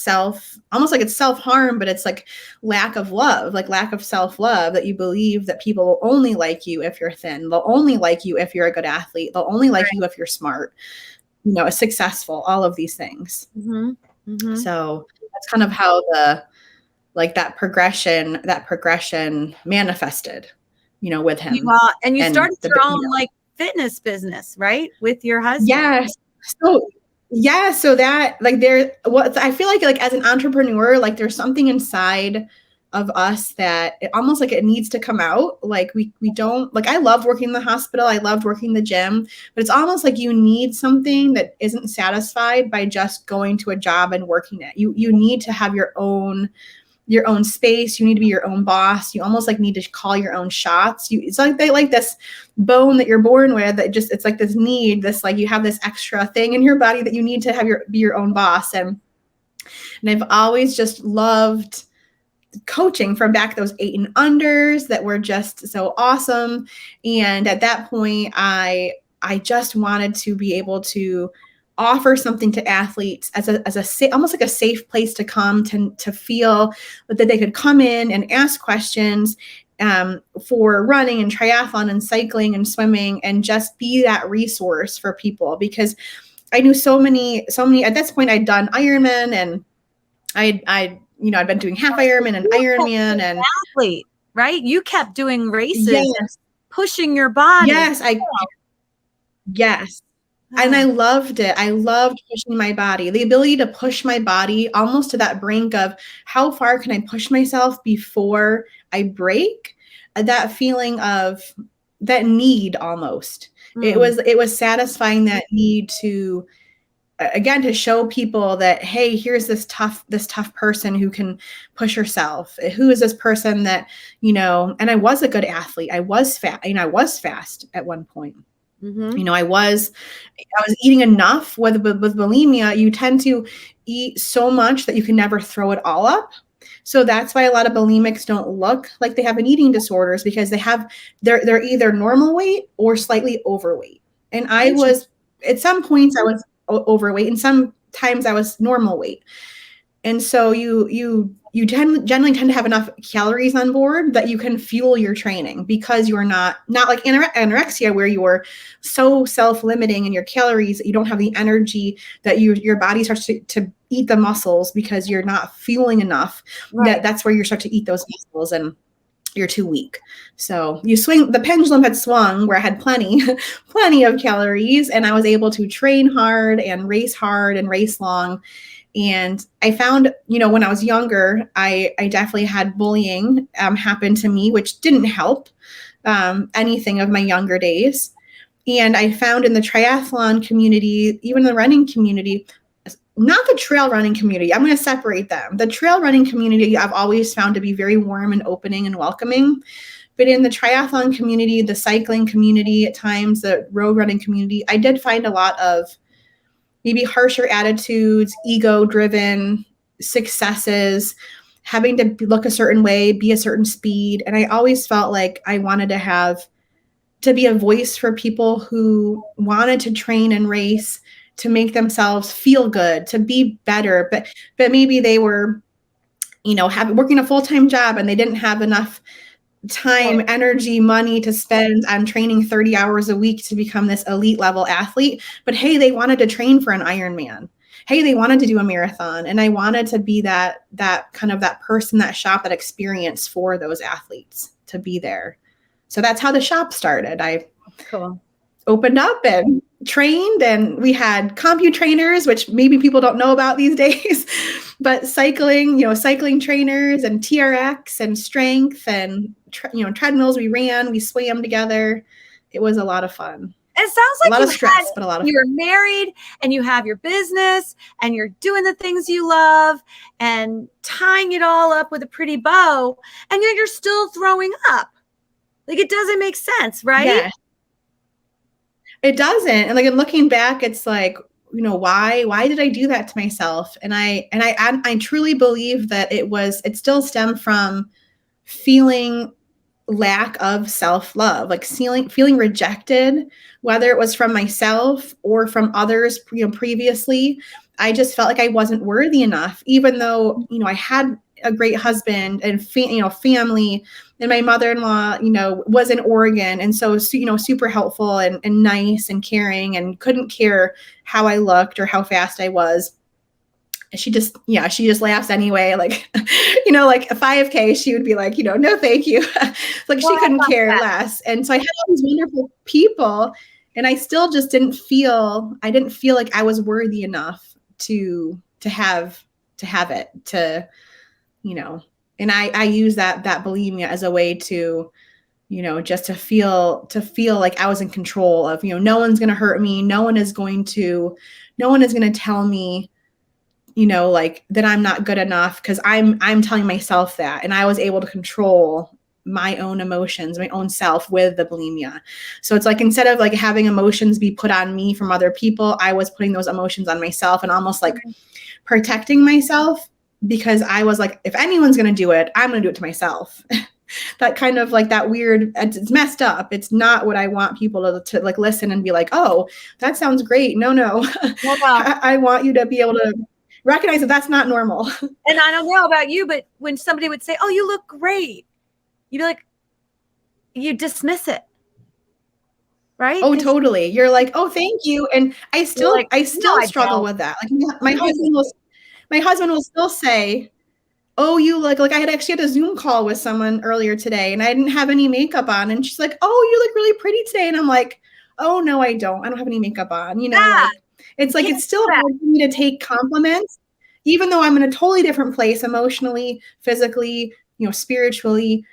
self-harm, but it's like lack of love, like lack of self-love, that you believe that people will only like you if you're thin. They'll only like you if you're a good athlete. They'll only like you if you're smart, successful, all of these things. Mm-hmm. Mm-hmm. So that's kind of how that progression manifested, with him. And you started your own like fitness business, right? With your husband. Yes. So that, like, I feel like as an entrepreneur, like, there's something inside of us that it almost like it needs to come out. Like, we don't, like, I love working in the hospital. I loved working the gym, but it's almost like you need something that isn't satisfied by just going to a job and working it. You need to have your own space. You need to be your own boss. You almost like need to call your own shots. It's like this bone that you're born with, that just, it's like this need, this, like, you have this extra thing in your body that you need to have be your own boss. And I've always just loved coaching from back those 8 and unders that were just so awesome. And at that point, I just wanted to be able to offer something to athletes as almost like a safe place to come to feel that they could come in and ask questions for running and triathlon and cycling and swimming, and just be that resource for people. Because I knew so many at this point, I'd done Ironman, and I'd been doing half Ironman and Ironman, and athlete, right? You kept doing races, yes, pushing your body. Yes. And I loved it. I loved pushing my body, the ability to push my body almost to that brink of how far can I push myself before I break. That feeling of that need almost. Mm. It was satisfying that need to, again, to show people that, hey, here's this tough person who can push herself. Who is this person that, and I was a good athlete. I was fat. I was fast at one point. Mm-hmm. I was eating enough. With bulimia, you tend to eat so much that you can never throw it all up. So that's why a lot of bulimics don't look like they have an eating disorders, because they're either normal weight or slightly overweight. And I was, at some points I was overweight, and sometimes I was normal weight. And so you generally tend to have enough calories on board that you can fuel your training, because you're not like anorexia, where you're so self-limiting in your calories that you don't have the energy, that your body starts to eat the muscles because you're not fueling enough. Right. That's where you start to eat those muscles, and you're too weak. So the pendulum had swung where I had plenty of calories, and I was able to train hard and race long. And I found, when I was younger, I definitely had bullying happen to me, which didn't help anything of my younger days. And I found in the triathlon community, even the running community, not the trail running community, I'm going to separate them. The trail running community I've always found to be very warm and opening and welcoming. But in the triathlon community, the cycling community, at times the road running community, I did find a lot of maybe harsher attitudes, ego-driven successes, having to look a certain way, be a certain speed. And I always felt like I wanted to be a voice for people who wanted to train and race to make themselves feel good, to be better. But maybe they were, working a full-time job, and they didn't have enough time, energy, money to spend on training 30 hours a week to become this elite level athlete. But hey, they wanted to train for an Ironman. Hey, they wanted to do a marathon. And I wanted to be that kind of that person, that shop, that experience for those athletes to be there. So that's how the shop started. I opened up and trained, and we had CompuTrainers, which maybe people don't know about these days, but cycling trainers and TRX and strength and, treadmills. We ran, we swam together. It was a lot of fun. It sounds like a lot of stress, but a lot of fun. You're married and you have your business and you're doing the things you love and tying it all up with a pretty bow, and yet you're still throwing up. Like, it doesn't make sense, right? Yeah. It doesn't. And like, looking back, it's like, why did I do that to myself? And I truly believe that it still stemmed from feeling lack of self-love, like feeling rejected, whether it was from myself or from others, previously. I just felt like I wasn't worthy enough, even though, I had a great husband and, family, and my mother-in-law, was in Oregon. And so, super helpful and nice and caring, and couldn't care how I looked or how fast I was. She just laughs anyway. Like, like a 5K, she would be like, no, thank you. Like, she couldn't care less. And so I had all these wonderful people, and I still just didn't feel like I was worthy enough to have it, and I use that bulimia as a way to, just to feel like I was in control of, no one's going to hurt me. No one is going to tell me, like, that I'm not good enough, because I'm telling myself that. And I was able to control my own emotions, my own self with the bulimia. So it's like, instead of like having emotions be put on me from other people, I was putting those emotions on myself and almost like protecting myself, because I was like, if anyone's going to do it, I'm going to do it to myself. That kind of like that weird, it's messed up. It's not what I want people to like listen and be like, oh, that sounds great. No. I want you to be able to recognize that that's not normal. And I don't know about you, but when somebody would say, oh, you look great, you'd be like, you dismiss it. Right? Oh, totally. You're like, oh, thank you. And I still struggle with that. Like, my husband will still say, oh, you look like, I actually had a Zoom call with someone earlier today, and I didn't have any makeup on. And she's like, oh, you look really pretty today. And I'm like, oh, no, I don't have any makeup on. It's like, it's still hard for me to take compliments, even though I'm in a totally different place emotionally, physically, spiritually.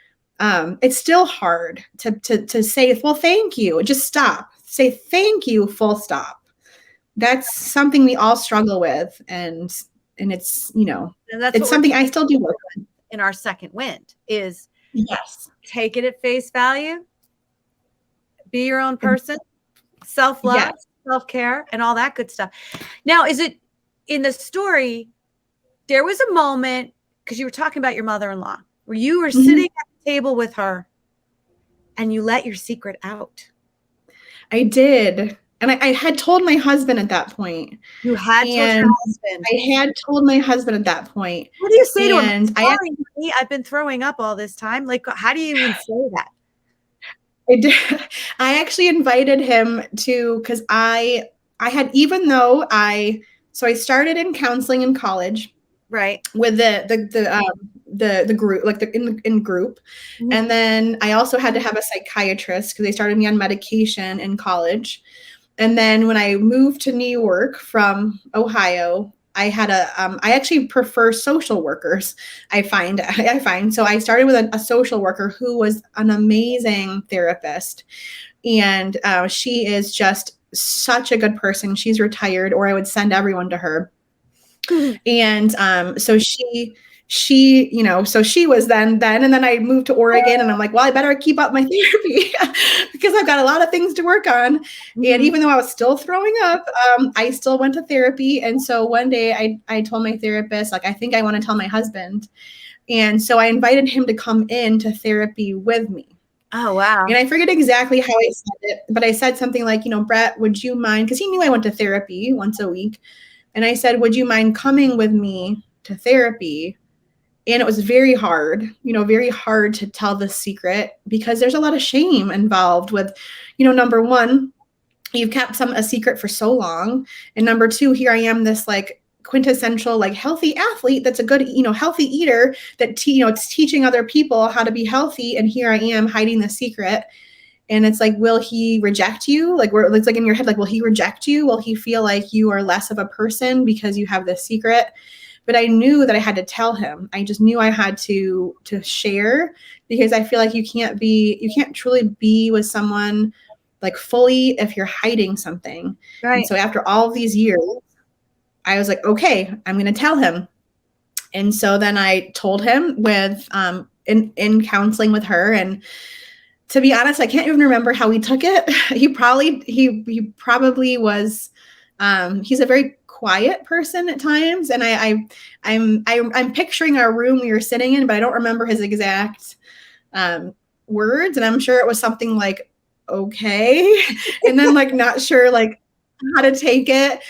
It's still hard to say, well, thank you. Just stop. Say thank you, full stop. That's something we all struggle with. And it's, and that's it's something I still do work on. In our second wind is, yes, take it at face value, be your own person, self-love, yes, self-care, and all that good stuff. Now, is it in the story, there was a moment, because you were talking about your mother-in-law, where you were sitting at the table with her and you let your secret out? I did. And I had told my husband at that point. You had told your husband. I had told my husband at that point. What do you say to him? Sorry, I've been throwing up all this time. Like, how do you even say that? I did. I actually invited him to, because I had, even though I started in counseling in college, right, with the group, like in group, and then I also had to have a psychiatrist because they started me on medication in college. And then when I moved to New York from Ohio, I had I actually prefer social workers. I find. So I started with a social worker who was an amazing therapist. And she is just such a good person. She's retired, or I would send everyone to her. And so she, so she was then, and then I moved to Oregon, and I'm like, well, I better keep up my therapy because I've got a lot of things to work on. And even though I was still throwing up, I still went to therapy. And so one day I told my therapist, like, I think I want to tell my husband. And so I invited him to come in to therapy with me. Oh, wow. And I forget exactly how I said it, but I said something like, Brett, would you mind? Because he knew I went to therapy once a week. And I said, would you mind coming with me to therapy And it was very hard, very hard to tell the secret because there's a lot of shame involved with, number one, you've kept a secret for so long. And number two, here I am, this like quintessential, like healthy athlete. That's a good, healthy eater that, it's teaching other people how to be healthy. And here I am hiding the secret. And it's like, will he reject you? Like, it's like in your head, like, will he reject you? Will he feel like you are less of a person because you have this secret? But I knew that I had to tell him. I just knew I had to share, because I feel like you can't truly be with someone like fully if you're hiding something. Right. And so after all of these years, I was like, okay, I'm going to tell him. And so then I told him with in counseling with her. And to be honest, I can't even remember how he took it. He probably was. He's a very quiet person at times, and I'm picturing our room we were sitting in, but I don't remember his exact words. And I'm sure it was something like, okay, and then like not sure like how to take it.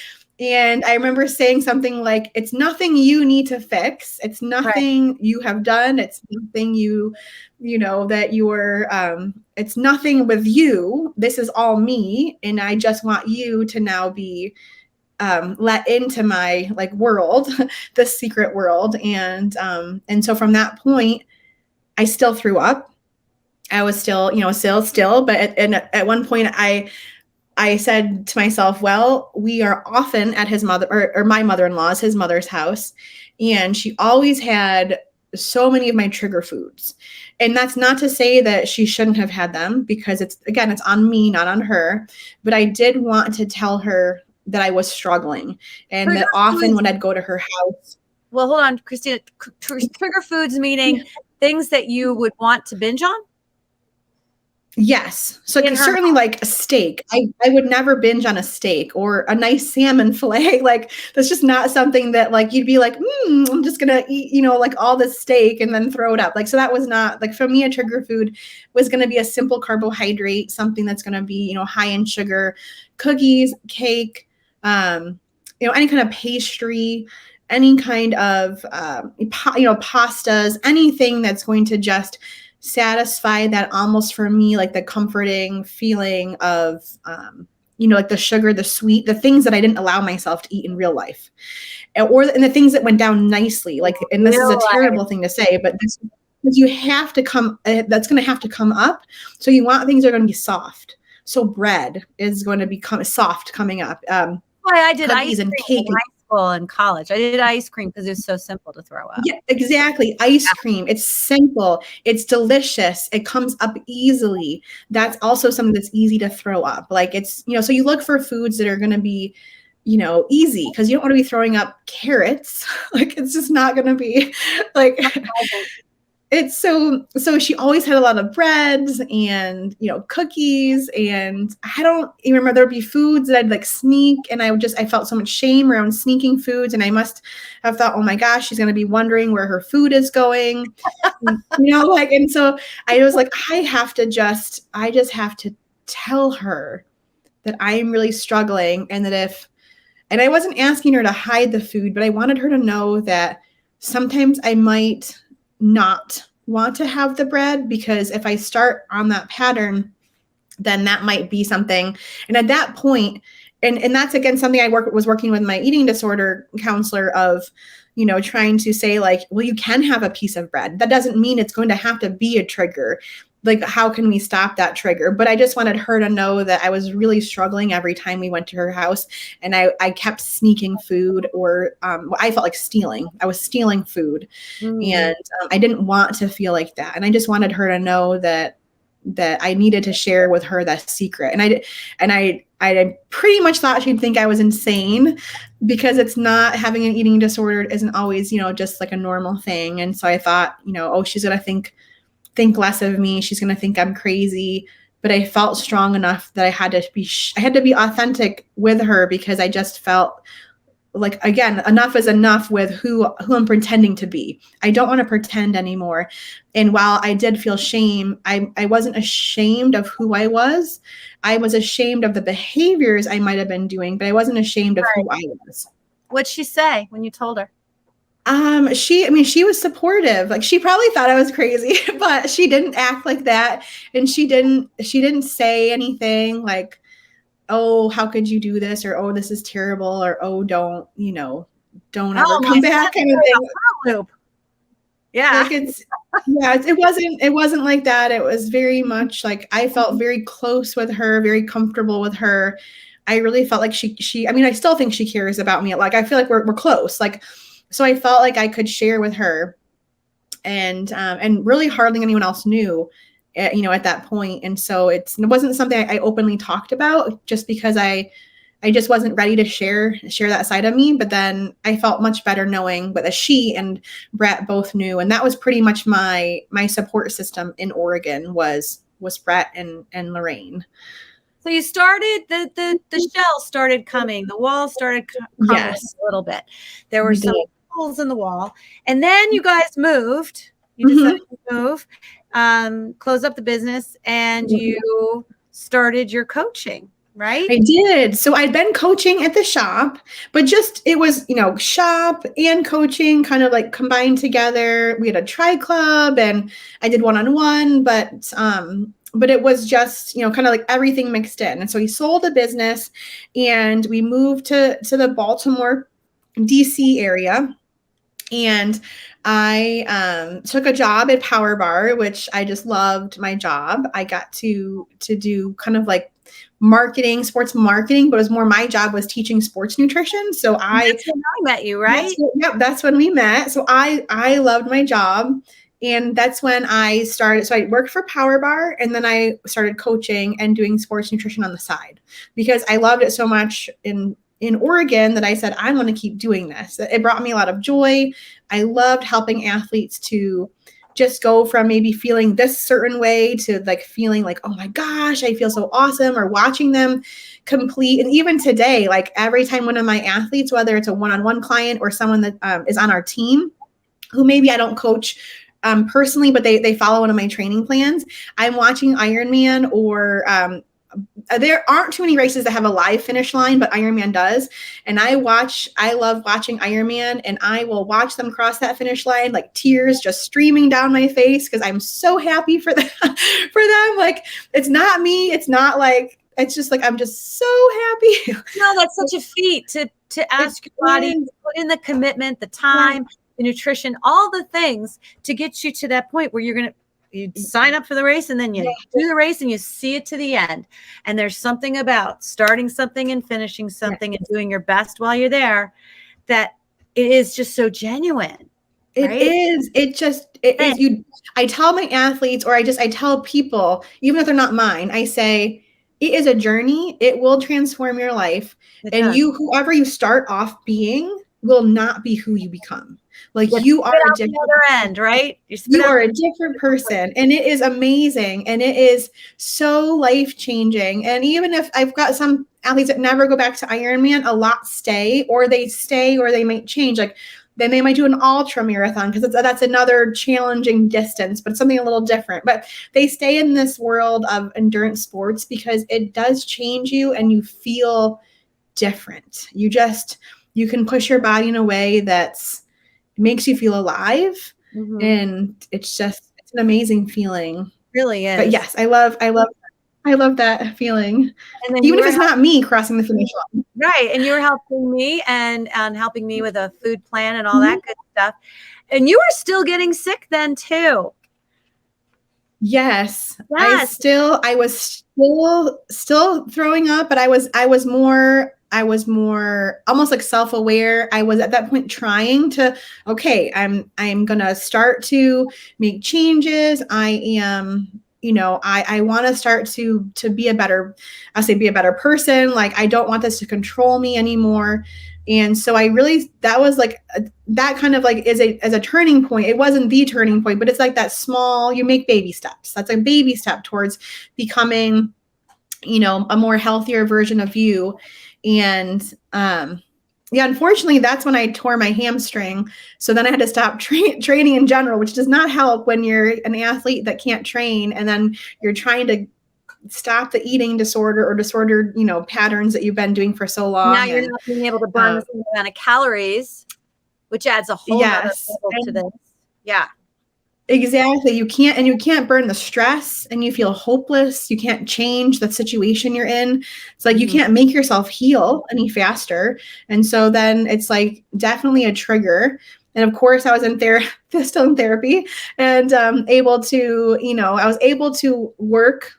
And I remember saying something like, it's nothing you need to fix. It's nothing you have done. It's nothing that you're, it's nothing with you. This is all me. And I just want you to now be let into my like world, the secret world. And so from that point, I still threw up. I was still, but at one point I said to myself, well, we are often at his mother or my mother-in-law's, his mother's house. And she always had so many of my trigger foods. And that's not to say that she shouldn't have had them, because it's on me, not on her. But I did want to tell her that I was struggling, and that often when I'd go to her house. Well, hold on, Christina. Trigger foods meaning things that you would want to binge on? Yes. So certainly like a steak. I would never binge on a steak or a nice salmon fillet. Like that's just not something that like you'd be like, I'm just going to eat, like all this steak and then throw it up. Like, so that was not like, for me, a trigger food was going to be a simple carbohydrate, something that's going to be, high in sugar, cookies, cake, any kind of pastry, any kind of, pastas, anything that's going to just satisfy that, almost for me, like the comforting feeling of, like the sugar, the sweet, the things that I didn't allow myself to eat in real life, and the things that went down nicely. Like, and this is a terrible thing to say, but this, you have to that's going to have to come up. So you want things that are going to be soft. So bread is going to become soft coming up. I did ice and cream cake in high school and college. I did ice cream because it was so simple to throw up. Yeah, exactly. Ice cream. It's simple. It's delicious. It comes up easily. That's also something that's easy to throw up. Like it's, so you look for foods that are going to be, easy, because you don't want to be throwing up carrots. Like it's just not going to be like, it's so she always had a lot of breads and, cookies. And I don't even remember, there'd be foods that I'd like sneak. And I felt so much shame around sneaking foods. And I must have thought, oh my gosh, she's going to be wondering where her food is going, and so I was like, I just have to tell her that I am really struggling. And that and I wasn't asking her to hide the food, but I wanted her to know that sometimes I might not want to have the bread, because if I start on that pattern, then that might be something. And at that point, and that's again something I was working with my eating disorder counselor of, trying to say like, well, you can have a piece of bread. That doesn't mean it's going to have to be a trigger. Like, how can we stop that trigger? But I just wanted her to know that I was really struggling every time we went to her house, and I kept sneaking food, or I felt like stealing. I was stealing food, and I didn't want to feel like that. And I just wanted her to know that I needed to share with her that secret. And I pretty much thought she'd think I was insane, because it's not, having an eating disorder isn't always, just like a normal thing. And so I thought, oh, she's going to think less of me. She's going to think I'm crazy. But I felt strong enough that I had to be authentic with her, because I just felt like, again, enough is enough with who I'm pretending to be. I don't want to pretend anymore. And while I did feel shame, I wasn't ashamed of who I was. I was ashamed of the behaviors I might have been doing, but I wasn't ashamed of who I was. What'd she say when you told her? She was supportive. Like, she probably thought I was crazy, but she didn't act like that. And she didn't say anything like, oh, how could you do this? Or, oh, this is terrible. Or, oh, don't ever come back, kind of thing. Loop. Yeah. Like, it wasn't like that. It was very much like, I felt very close with her, very comfortable with her. I really felt like I still think she cares about me. Like, I feel like we're close. Like, so I felt like I could share with her, and really hardly anyone else knew, at that point. And so it wasn't something I openly talked about, just because I just wasn't ready to share that side of me. But then I felt much better knowing that she and Brett both knew. And that was pretty much my support system in Oregon was Brett and Lorraine. So you started, the shell started coming, the wall started coming a little bit. There were some holes in the wall. And then you guys moved. You decided to move, close up the business, and you started your coaching, right? I did. So I'd been coaching at the shop, but it was, shop and coaching kind of like combined together. We had a tri club, and I did one-on-one, but it was just, kind of like everything mixed in. And so we sold a business, and we moved to the Baltimore, DC area. And I took a job at Power Bar, which I just loved my job. I got to do kind of like marketing, sports marketing, but it was more, my job was teaching sports nutrition. So that's when I met you, right? That's when we met. So I loved my job. And that's when I started. So I worked for Power Bar, and then I started coaching and doing sports nutrition on the side, because I loved it so much in Oregon that I said, I want to keep doing this. It brought me a lot of joy. I loved helping athletes to just go from maybe feeling this certain way to like feeling like, oh my gosh, I feel so awesome, or watching them complete. And even today, like every time one of my athletes, whether it's a one-on-one client or someone that is on our team, who maybe I don't coach personally, but they follow one of my training plans, I'm watching Ironman, or there aren't too many races that have a live finish line, but Ironman does. And I love watching Ironman, and I will watch them cross that finish line, like tears just streaming down my face, because I'm so happy for them. Like, it's not me. It's not like, it's just like, I'm just so happy. No, that's such a feat to ask your body to put in the commitment, the time, the nutrition, all the things to get you to that point where you sign up for the race, and then you do the race, and you see it to the end. And there's something about starting something and finishing something and doing your best while you're there, that it is just so genuine. It is. I tell my athletes, or I tell people, even if they're not mine, I say, it is a journey. It will transform your life. And whoever you start off being will not be who you become. Like, you are a different other end, right? You are a different person, and it is amazing, and it is so life-changing. And even if I've got some athletes that never go back to Ironman, a lot stay, or they might change. Like, then they might do an ultra marathon, because that's another challenging distance, but it's something a little different. But they stay in this world of endurance sports because it does change you, and you feel different. You can push your body in a way that's makes you feel alive. And it's an amazing feeling. It really is. But yes, I love that feeling. And then even if it's not me crossing the finish line. Right. And you were helping me and helping me with a food plan and all that good stuff. And you were still getting sick then too. Yes. I was still throwing up, but I was more almost like self-aware. I was at that point trying to, okay, I'm going to start to make changes. I am, I want to start to be a better person. Like, I don't want this to control me anymore. And so that was like, that kind of like as a turning point. It wasn't the turning point, but it's like that small, you make baby steps. That's a baby step towards becoming, a more healthier version of you. And unfortunately, that's when I tore my hamstring. So then I had to stop training in general, which does not help when you're an athlete that can't train, and then you're trying to stop the eating disorder or disordered, patterns that you've been doing for so long. Now you're not being able to burn the same amount of calories. which adds a whole nother Yes. level to this. Yeah. Exactly. You can't burn the stress, and you feel hopeless. You can't change the situation you're in. It's like you can't make yourself heal any faster. And so then it's like definitely a trigger. And of course I was still in therapy, and able to, I was able to work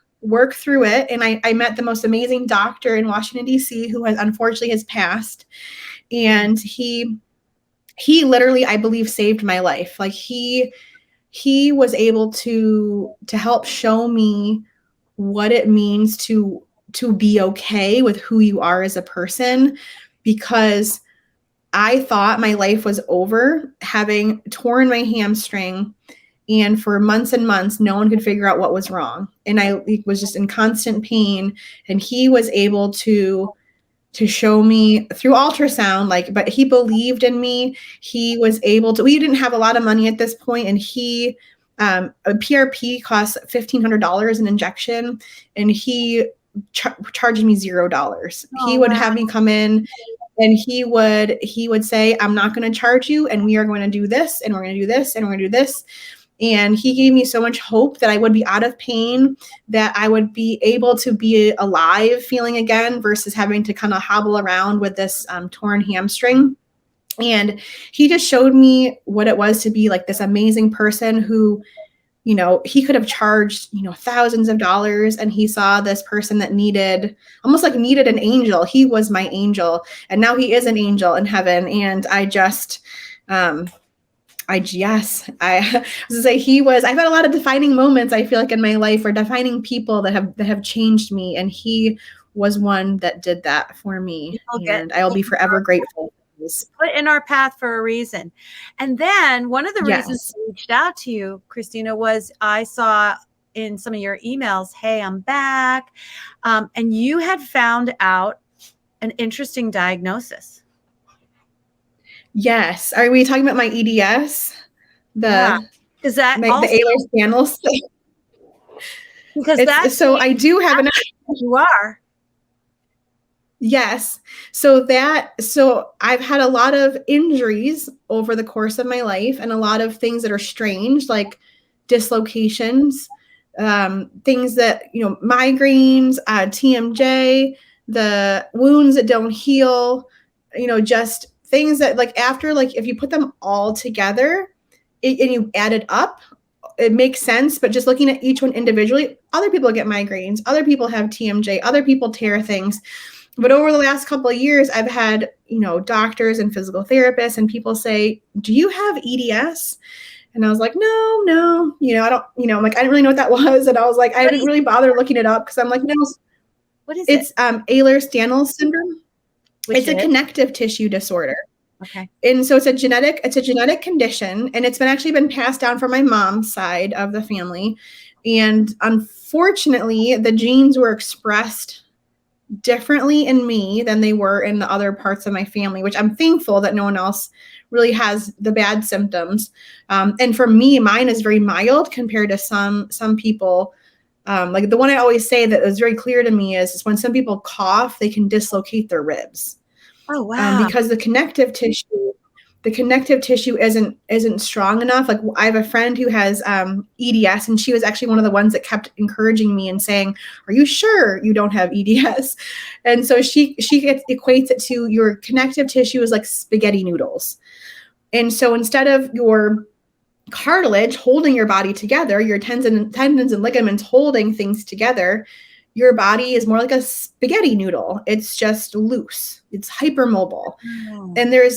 through it. And I met the most amazing doctor in Washington, D.C., who has passed. And he literally, I believe, saved my life. Like he was able to help show me what it means to be okay with who you are as a person, because I thought my life was over, having torn my hamstring, and for months and months no one could figure out what was wrong, and I was just in constant pain. And he was able to show me through ultrasound, but he believed in me. He was able to, we didn't have a lot of money at this point, and a PRP costs $1,500 an injection, and he charged me $0. He would have me come in, and he would say, I'm not going to charge you, and we are going to do this, and we're going to do this, and we're going to do this. And he gave me so much hope that I would be out of pain, that I would be able to be alive feeling again, versus having to kind of hobble around with this torn hamstring. And he just showed me what it was to be like this amazing person who, he could have charged, thousands of dollars, and he saw this person that needed an angel. He was my angel, and now he is an angel in heaven. And I was to say I've had a lot of defining moments, I feel like, in my life, or defining people that have changed me. And he was one that did that for me. And I'll be forever grateful. Put in our path for a reason. And then one of the reasons I reached out to you, Cristina, was I saw in some of your emails, hey, I'm back. And you had found out an interesting diagnosis. Yes. Are we talking about my EDS? Is that the Ehlers-Danlos? Because so I do have you are. Yes. So I've had a lot of injuries over the course of my life, and a lot of things that are strange, like dislocations, things that, migraines, TMJ, the wounds that don't heal, just things that, like, after, like, if you put them all together and you add it up, it makes sense. But just looking at each one individually, other people get migraines, other people have TMJ, other people tear things. But over the last couple of years, I've had, doctors and physical therapists and people say, do you have EDS? And I was like, no, I don't, I'm like, I didn't really know what that was. And I was like, I didn't really bother looking it up, because I'm like, no. What is it? It's Ehlers-Danlos syndrome. It's a connective tissue disorder. Okay. And so it's a genetic condition, and it's actually been passed down from my mom's side of the family. And unfortunately, the genes were expressed differently in me than they were in the other parts of my family, which I'm thankful that no one else really has the bad symptoms. And for me, mine is very mild compared to some people. Like the one I always say that is very clear to me is when some people cough, they can dislocate their ribs. Oh, wow. Because the connective tissue isn't strong enough. Like, I have a friend who has EDS, and she was actually one of the ones that kept encouraging me and saying, are you sure you don't have EDS? And so she equates it to your connective tissue is like spaghetti noodles. And so instead of your cartilage holding your body together, your tendons and ligaments holding things together, your body is more like a spaghetti noodle. It's just loose. It's hypermobile. Oh. And I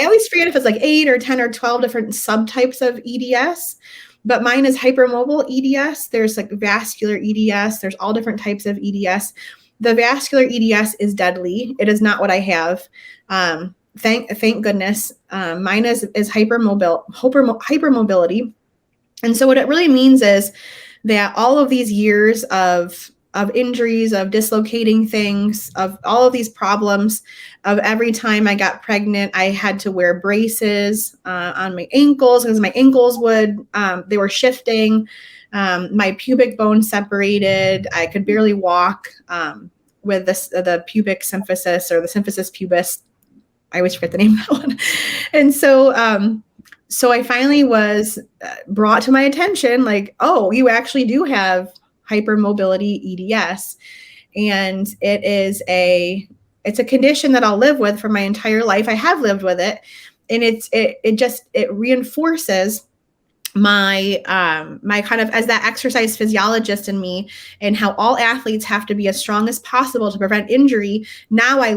always forget if it's like 8 or 10 or 12 different subtypes of EDS, but mine is hypermobile EDS. There's like vascular EDS. There's all different types of EDS. The vascular EDS is deadly. It is not what I have. Thank goodness. Mine is hypermobility. And so what it really means is that all of these years of injuries, of dislocating things, of all of these problems, of every time I got pregnant, I had to wear braces on my ankles, because my ankles they were shifting. My pubic bone separated. I could barely walk with the pubic symphysis, or the symphysis pubis. I always forget the name of that one. And so I finally was brought to my attention, like, oh, you actually do have hypermobility EDS. And it's a condition that I'll live with for my entire life. I have lived with it. And it reinforces my my kind of, as that exercise physiologist in me, and how all athletes have to be as strong as possible to prevent injury. Now I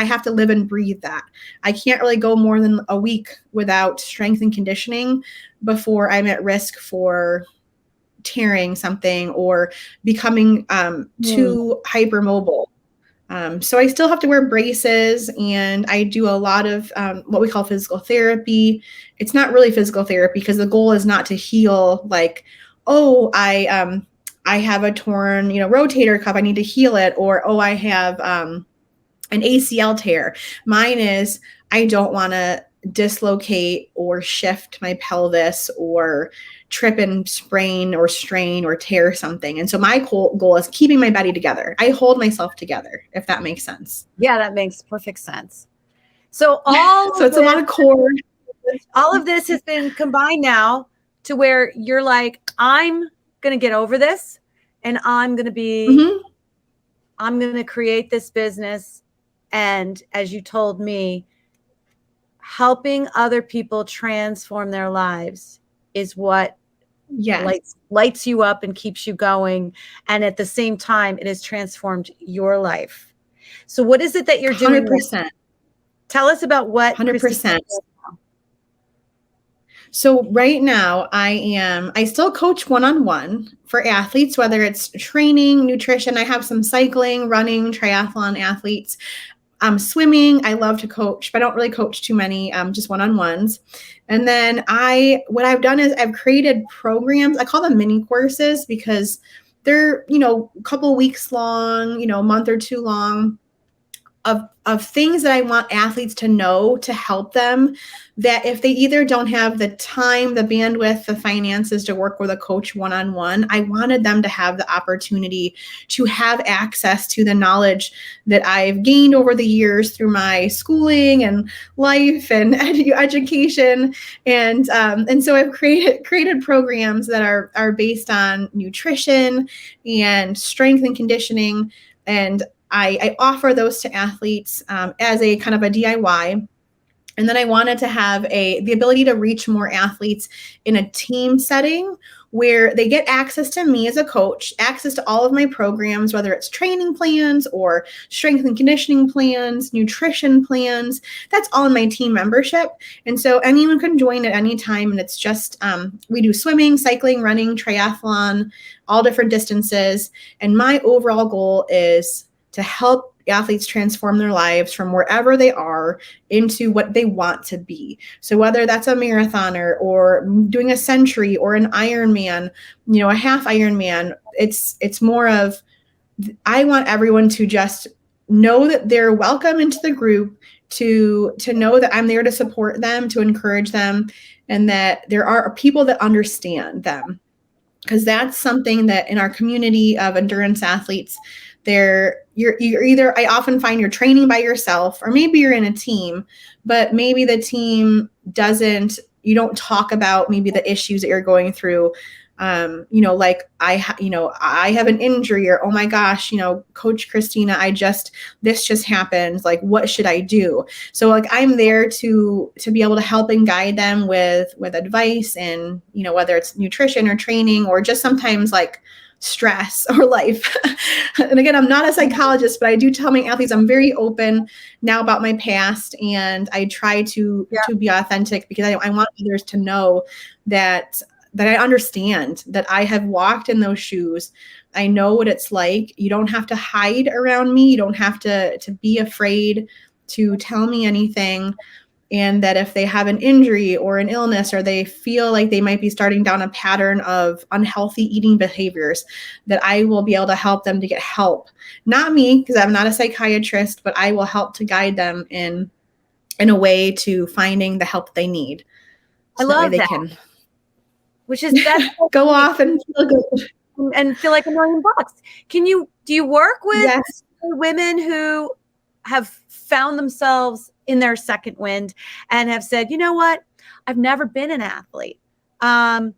have to live and breathe that. I can't really go more than a week without strength and conditioning before I'm at risk for tearing something or becoming too hypermobile. So I still have to wear braces, and I do a lot of what we call physical therapy. It's not really physical therapy because the goal is not to heal, like, oh, I have a torn, rotator cuff, I need to heal it, or oh, I have an ACL tear. Mine is, I don't want to dislocate or shift my pelvis or trip and sprain or strain or tear something. And so my goal is keeping my body together. I hold myself together, if that makes sense. Yeah, that makes perfect sense. So it's a lot of core. All of this has been combined now to where you're like, I'm going to get over this, and I'm going to create this business. And as you told me, helping other people transform their lives is what lights you up and keeps you going. And at the same time, it has transformed your life. So what is it that you're doing? 100%. Tell us about what 100%. So right now I still coach one-on-one for athletes, whether it's training, nutrition. I have some cycling, running, triathlon athletes. Swimming, I love to coach, but I don't really coach too many, just one-on-ones. And then what I've done is I've created programs. I call them mini courses because they're, a couple weeks long, a month or two long, of things that I want athletes to know to help them, that if they either don't have the time, the bandwidth, the finances to work with a coach one-on-one, I wanted them to have the opportunity to have access to the knowledge that I've gained over the years through my schooling and life and education. And so I've created programs that are based on nutrition and strength and conditioning, and I offer those to athletes as a kind of a DIY. And then I wanted to have the ability to reach more athletes in a team setting where they get access to me as a coach, access to all of my programs, whether it's training plans or strength and conditioning plans, nutrition plans. That's all in my team membership. And so anyone can join at any time. And it's just, we do swimming, cycling, running, triathlon, all different distances. And my overall goal is to help athletes transform their lives from wherever they are into what they want to be. So whether that's a marathoner or doing a century or an Ironman, a half Ironman, it's more of, I want everyone to just know that they're welcome into the group, to know that I'm there to support them, to encourage them, and that there are people that understand them. Because that's something that in our community of endurance athletes, you're either, I often find you're training by yourself, or maybe you're in a team, but maybe the team you don't talk about maybe the issues that you're going through. Like I have an injury, or, oh my gosh, Coach Cristina, this just happened. Like, what should I do? So like, I'm there to be able to help and guide them with advice, and, whether it's nutrition or training, or just sometimes like stress or life. And again, I'm not a psychologist, but I do tell my athletes I'm very open now about my past, and I try to be authentic, because I want others to know that I understand, that I have walked in those shoes. I know what it's like. You don't have to hide around me. You don't have to be afraid to tell me anything. And that if they have an injury or an illness, or they feel like they might be starting down a pattern of unhealthy eating behaviors, that I will be able to help them to get help. Not me, because I'm not a psychiatrist, but I will help to guide them in a way to finding the help they need. So I love that. Can which is that go off and feel good and feel like $1 million. Do you work with women who have found themselves in their second wind and have said, you know what, I've never been an athlete. And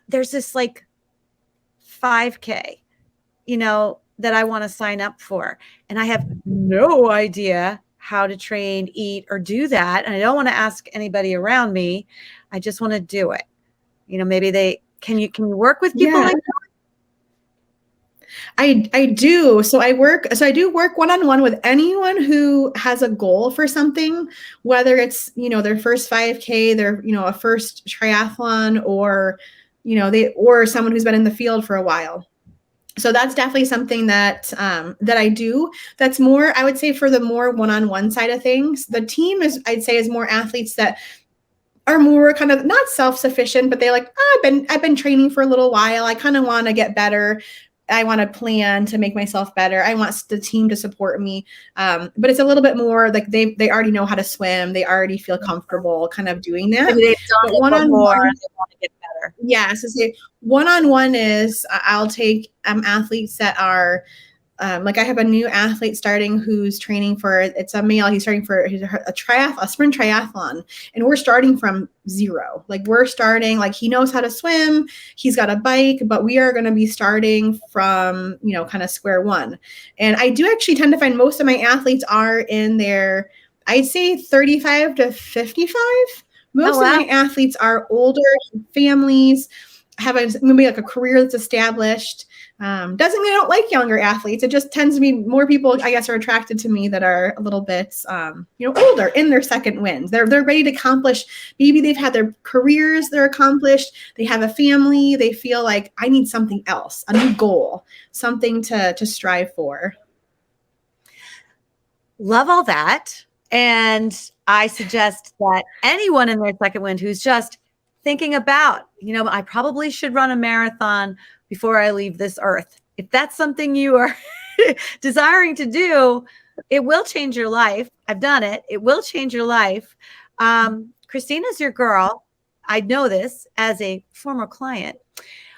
there's this like 5K, that I want to sign up for. And I have no idea how to train, eat, or do that. And I don't want to ask anybody around me. I just want to do it. Maybe can you work with people like that? I do. So I do work one-on-one with anyone who has a goal for something, whether it's, their first 5K, their, a first triathlon, or, or someone who's been in the field for a while. So that's definitely something that I do. That's more, I would say, for the more one-on-one side of things. The team I'd say is more athletes that are more kind of not self-sufficient, but they're like, I've been training for a little while. I kind of want to get better. I want to plan to make myself better. I want the team to support me. But it's a little bit more like they already know how to swim. They already feel comfortable kind of doing that. Maybe they've done it before and they want to get better. Yeah. So say one-on-one is I'll take athletes that are like I have a new athlete starting who's training for, it's a male. He's starting for a sprint triathlon, and we're starting from zero. Like we're starting, like he knows how to swim. He's got a bike, but we are going to be starting from, kind of square one. And I do actually tend to find most of my athletes are in their, I'd say 35 to 55. Most of my athletes are older, families, have maybe like a career that's established. Doesn't mean I don't like younger athletes. It just tends to be more people, I guess, are attracted to me that are a little bit, older in their second wins. They're ready to accomplish. Maybe they've had their careers, they're accomplished. They have a family. They feel like I need something else, a new goal, something to strive for. Love all that. And I suggest that anyone in their second wind who's just thinking about, I probably should run a marathon before I leave this earth. If that's something you are desiring to do, it will change your life. I've done it. It will change your life. Christina's your girl. I know this as a former client,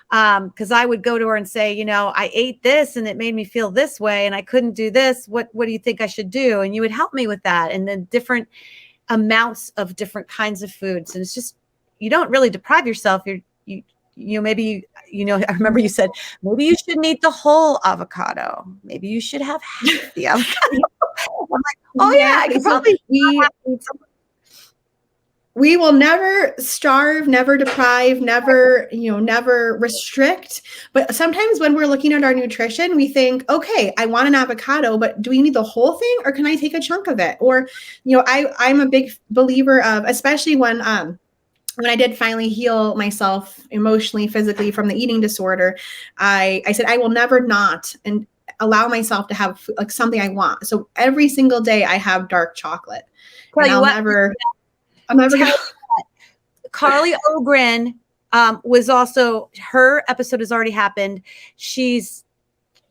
because I would go to her and say, I ate this and it made me feel this way and I couldn't do this. What do you think I should do? And you would help me with that. And then different amounts of different kinds of foods. And it's just, you don't really deprive yourself. Maybe, I remember you said, maybe you shouldn't eat the whole avocado. Maybe you should have half the avocado. I'm like, oh yeah, I could probably we will never starve, never deprive, never restrict. But sometimes when we're looking at our nutrition, we think, okay, I want an avocado, but do we need the whole thing or can I take a chunk of it? Or, I'm a big believer of, especially when I did finally heal myself emotionally, physically from the eating disorder, I said, I will never not and allow myself to have like something I want. So every single day I have dark chocolate. I'm never gonna. Carly Ogren was also, her episode has already happened. She's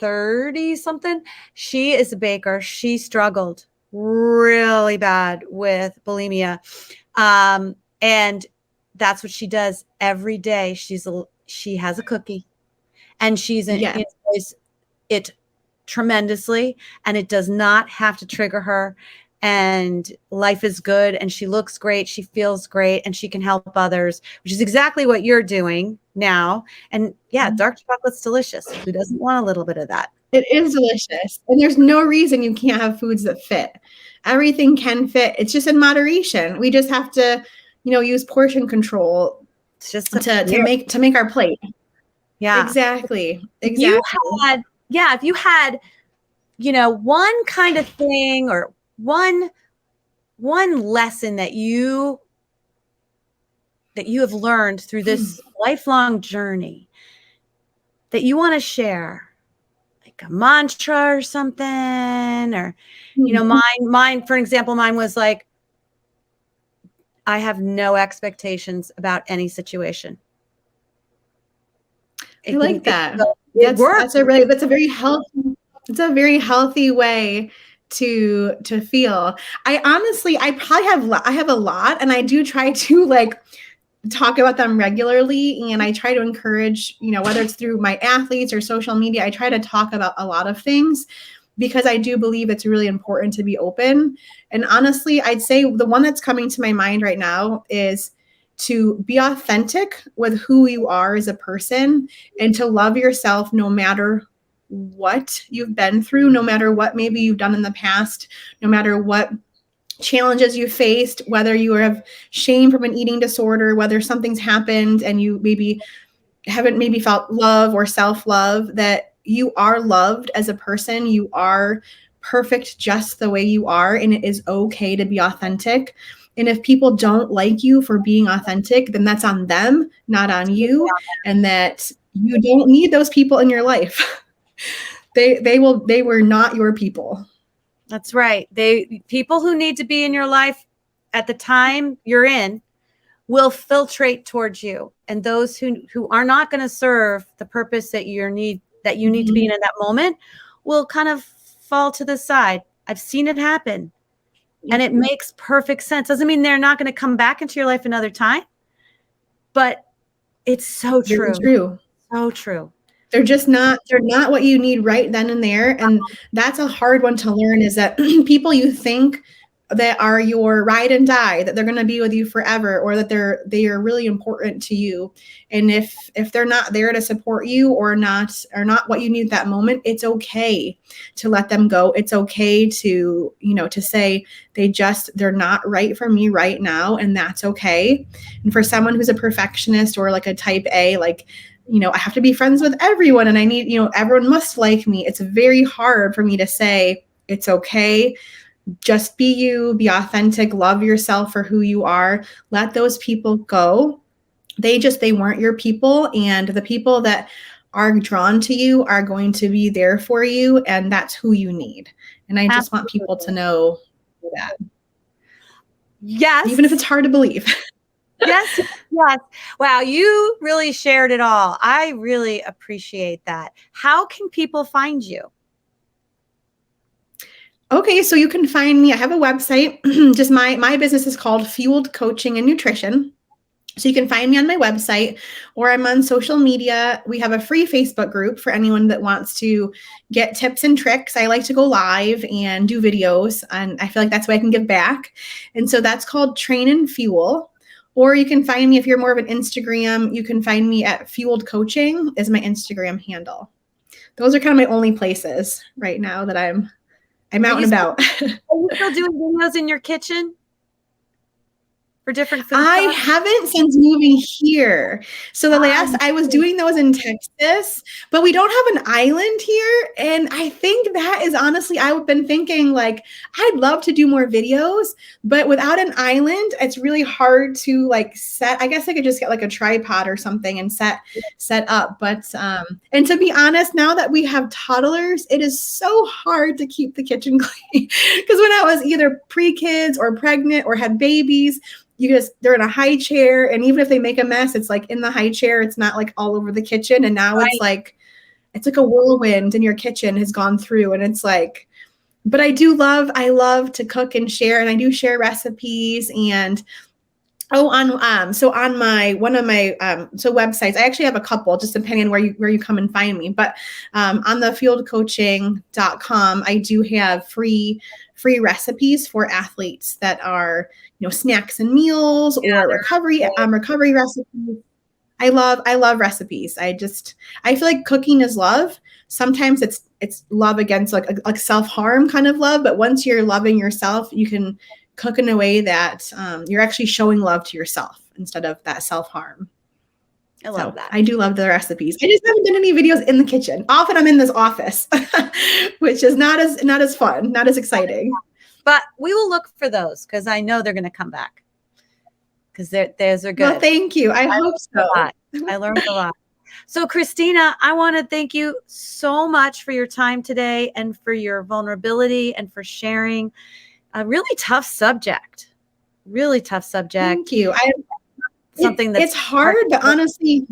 30 something. She is a baker. She struggled really bad with bulimia. And that's what she does every day. She has a cookie and she enjoys it tremendously, and it does not have to trigger her. And life is good, and she looks great, she feels great, and she can help others, which is exactly what you're doing now. And dark chocolate's delicious. Who doesn't want a little bit of that? It is delicious. And there's no reason you can't have foods that fit. Everything can fit. It's just in moderation. We just have to, use portion control just to make our plate. Yeah, exactly. If you had, one kind of thing or one lesson that you have learned through this lifelong journey that you want to share, like a mantra or something, or mine for example, mine was like, I have no expectations about any situation. I like that. That's a very healthy way to feel. I have a lot, and I do try to like talk about them regularly, and I try to encourage, whether it's through my athletes or social media, I try to talk about a lot of things. because I do believe it's really important to be open. And honestly, I'd say the one that's coming to my mind right now is to be authentic with who you are as a person and to love yourself no matter what you've been through, no matter what maybe you've done in the past, no matter what challenges you faced, whether you have shame from an eating disorder, whether something's happened and you maybe haven't maybe felt love or self-love, that you are loved as a person. You are perfect just the way you are, and it is okay to be authentic. And if people don't like you for being authentic, then that's on them, not on you, and that you don't need those people in your life. They were not your people. That's right. People who need to be in your life at the time you're in will filtrate towards you, and those who are not going to serve the purpose that you need to be in at that moment will kind of fall to the side. I've seen it happen, and it makes perfect sense. Doesn't mean they're not going to come back into your life another time, but it's so true. So true. They're not what you need right then and there. And that's a hard one to learn, is that people you think that are your ride and die, that they're going to be with you forever, or that they are really important to you. And if they're not there to support you or not what you need at that moment, it's okay to let them go. It's okay to, to say they're not right for me right now. And that's okay. And for someone who's a perfectionist or like a type A, like, I have to be friends with everyone and I need, everyone must like me. It's very hard for me to say, it's okay. Just be you, be authentic, love yourself for who you are. Let those people go. They weren't your people. And the people that are drawn to you are going to be there for you. And that's who you need. And I just want people to know that. Yes. Even if it's hard to believe. Yes. Wow. You really shared it all. I really appreciate that. How can people find you? Okay, so you can find me. I have a website. Just my business is called Fueled Coaching and Nutrition. So you can find me on my website, or I'm on social media. We have a free Facebook group for anyone that wants to get tips and tricks. I like to go live and do videos, and I feel like that's why I can give back. And so that's called Train and Fuel. Or you can find me, if you're more of an Instagram, you can find me at Fueled Coaching is my Instagram handle. Those are kind of my only places right now that I'm out and about. Are you still doing videos in your kitchen for different food? I haven't since moving here. So the last I was doing those in Texas, but we don't have an island here. And I think that is honestly, I've been thinking like, I'd love to do more videos, but without an island, it's really hard to like set. I guess I could just get like a tripod or something and set up. But, and to be honest, now that we have toddlers, it is so hard to keep the kitchen clean. Because when I was either pre-kids or pregnant or had babies, they're in a high chair, and even if they make a mess, it's like in the high chair. It's not like all over the kitchen. And now it's like a whirlwind in your kitchen has gone through, and it's like, but I love to cook and share, and I do share recipes. And on my one of my websites, I actually have a couple, just depending on where you come and find me. But on the fueledcoaching.com, I do have free recipes for athletes that are, snacks and meals or recovery recipes. I love recipes. I feel like cooking is love. Sometimes it's love against like self-harm kind of love, but once you're loving yourself, you can cook in a way that you're actually showing love to yourself instead of that self-harm. I love that. I do love the recipes. I just haven't done any videos in the kitchen. Often I'm in this office, which is not as fun, not as exciting. But we will look for those because I know they're going to come back because theirs are good. Well, thank you. I hope so. I learned a lot. So, Cristina, I want to thank you so much for your time today and for your vulnerability and for sharing a really tough subject. Thank you. It's hard, but honestly,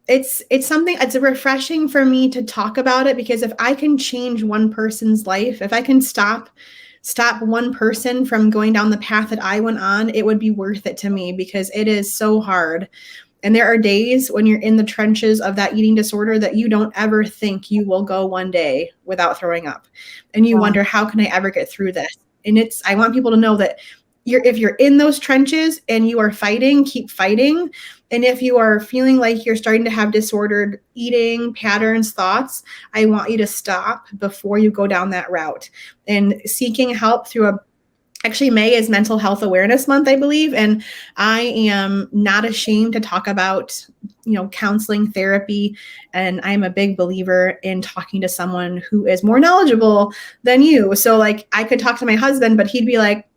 it's something, it's refreshing for me to talk about it, because if I can change one person's life, if I can stop one person from going down the path that I went on, it would be worth it to me, because it is so hard. And there are days when you're in the trenches of that eating disorder that you don't ever think you will go one day without throwing up. And you wonder, how can I ever get through this? And I want people to know that if you're in those trenches and you are fighting, keep fighting. And if you are feeling like you're starting to have disordered eating patterns, thoughts, I want you to stop before you go down that route. And seeking help through actually, May is Mental Health Awareness Month, I believe. And I am not ashamed to talk about, counseling, therapy. And I'm a big believer in talking to someone who is more knowledgeable than you. So like I could talk to my husband, but he'd be like,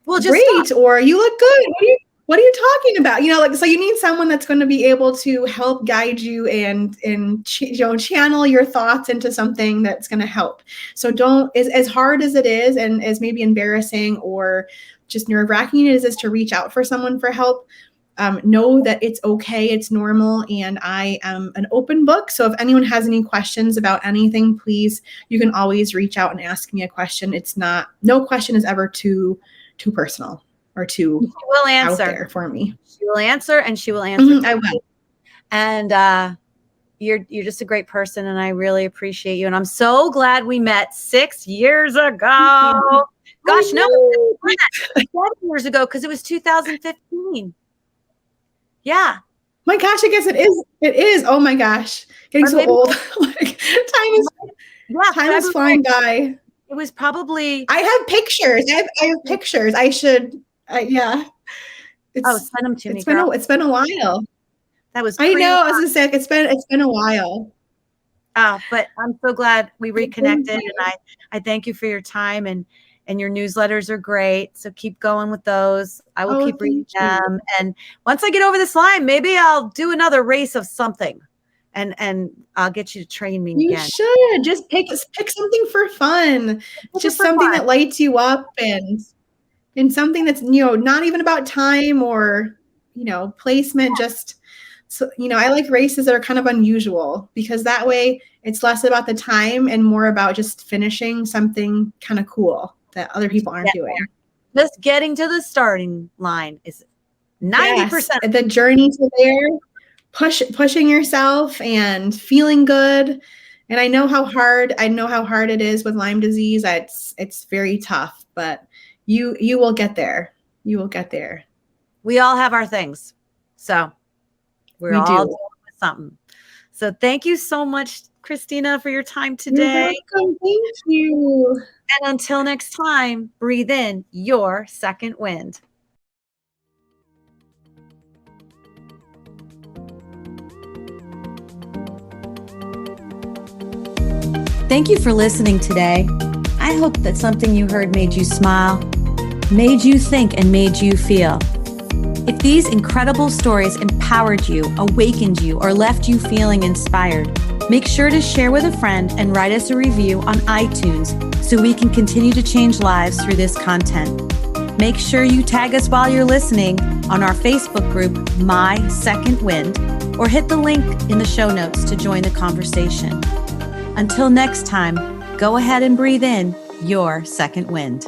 well, just great. Stop. Or you look good. What are you talking about? So you need someone that's going to be able to help guide you and channel your thoughts into something that's going to help. So as hard as it is, and as maybe embarrassing or just nerve-wracking it is to reach out for someone for help, know that it's okay. It's normal. And I am an open book. So if anyone has any questions about anything, please, you can always reach out and ask me a question. No question is ever too personal or too out there for me. She will answer, and she will answer. I will. And you're just a great person, and I really appreciate you. And I'm so glad we met 6 years ago. Gosh, no, 7 years ago, because it was 2015. Yeah. My gosh, I guess it is. It is. Oh my gosh, getting so old. Time is flying by. It was probably. I have pictures. I have pictures. I should. Yeah. Send them to me. It's been a while. That was. I know. I was gonna say it's been a while. But I'm so glad we reconnected, and I thank you for your time, and your newsletters are great. So keep going with those. I will keep reading them, and once I get over this line, maybe I'll do another race of something. And I'll get you to train me again. You should just pick something for fun. Just something that lights you up, and something that's, not even about time or, placement. Just, so, I like races that are kind of unusual, because that way it's less about the time and more about just finishing something kind of cool that other people aren't doing. Just getting to the starting line is 90%. The journey to there. Pushing yourself and feeling good. And I know how hard it is with Lyme disease. It's very tough, but you will get there. You will get there. We all have our things. So we're all dealing with something. So thank you so much, Cristina, for your time today. You're welcome. Thank you. And until next time, breathe in your second wind. Thank you for listening today. I hope that something you heard made you smile, made you think, and made you feel. If these incredible stories empowered you, awakened you, or left you feeling inspired, make sure to share with a friend and write us a review on iTunes so we can continue to change lives through this content. Make sure you tag us while you're listening on our Facebook group, My Second Wind, or hit the link in the show notes to join the conversation. Until next time, go ahead and breathe in your second wind.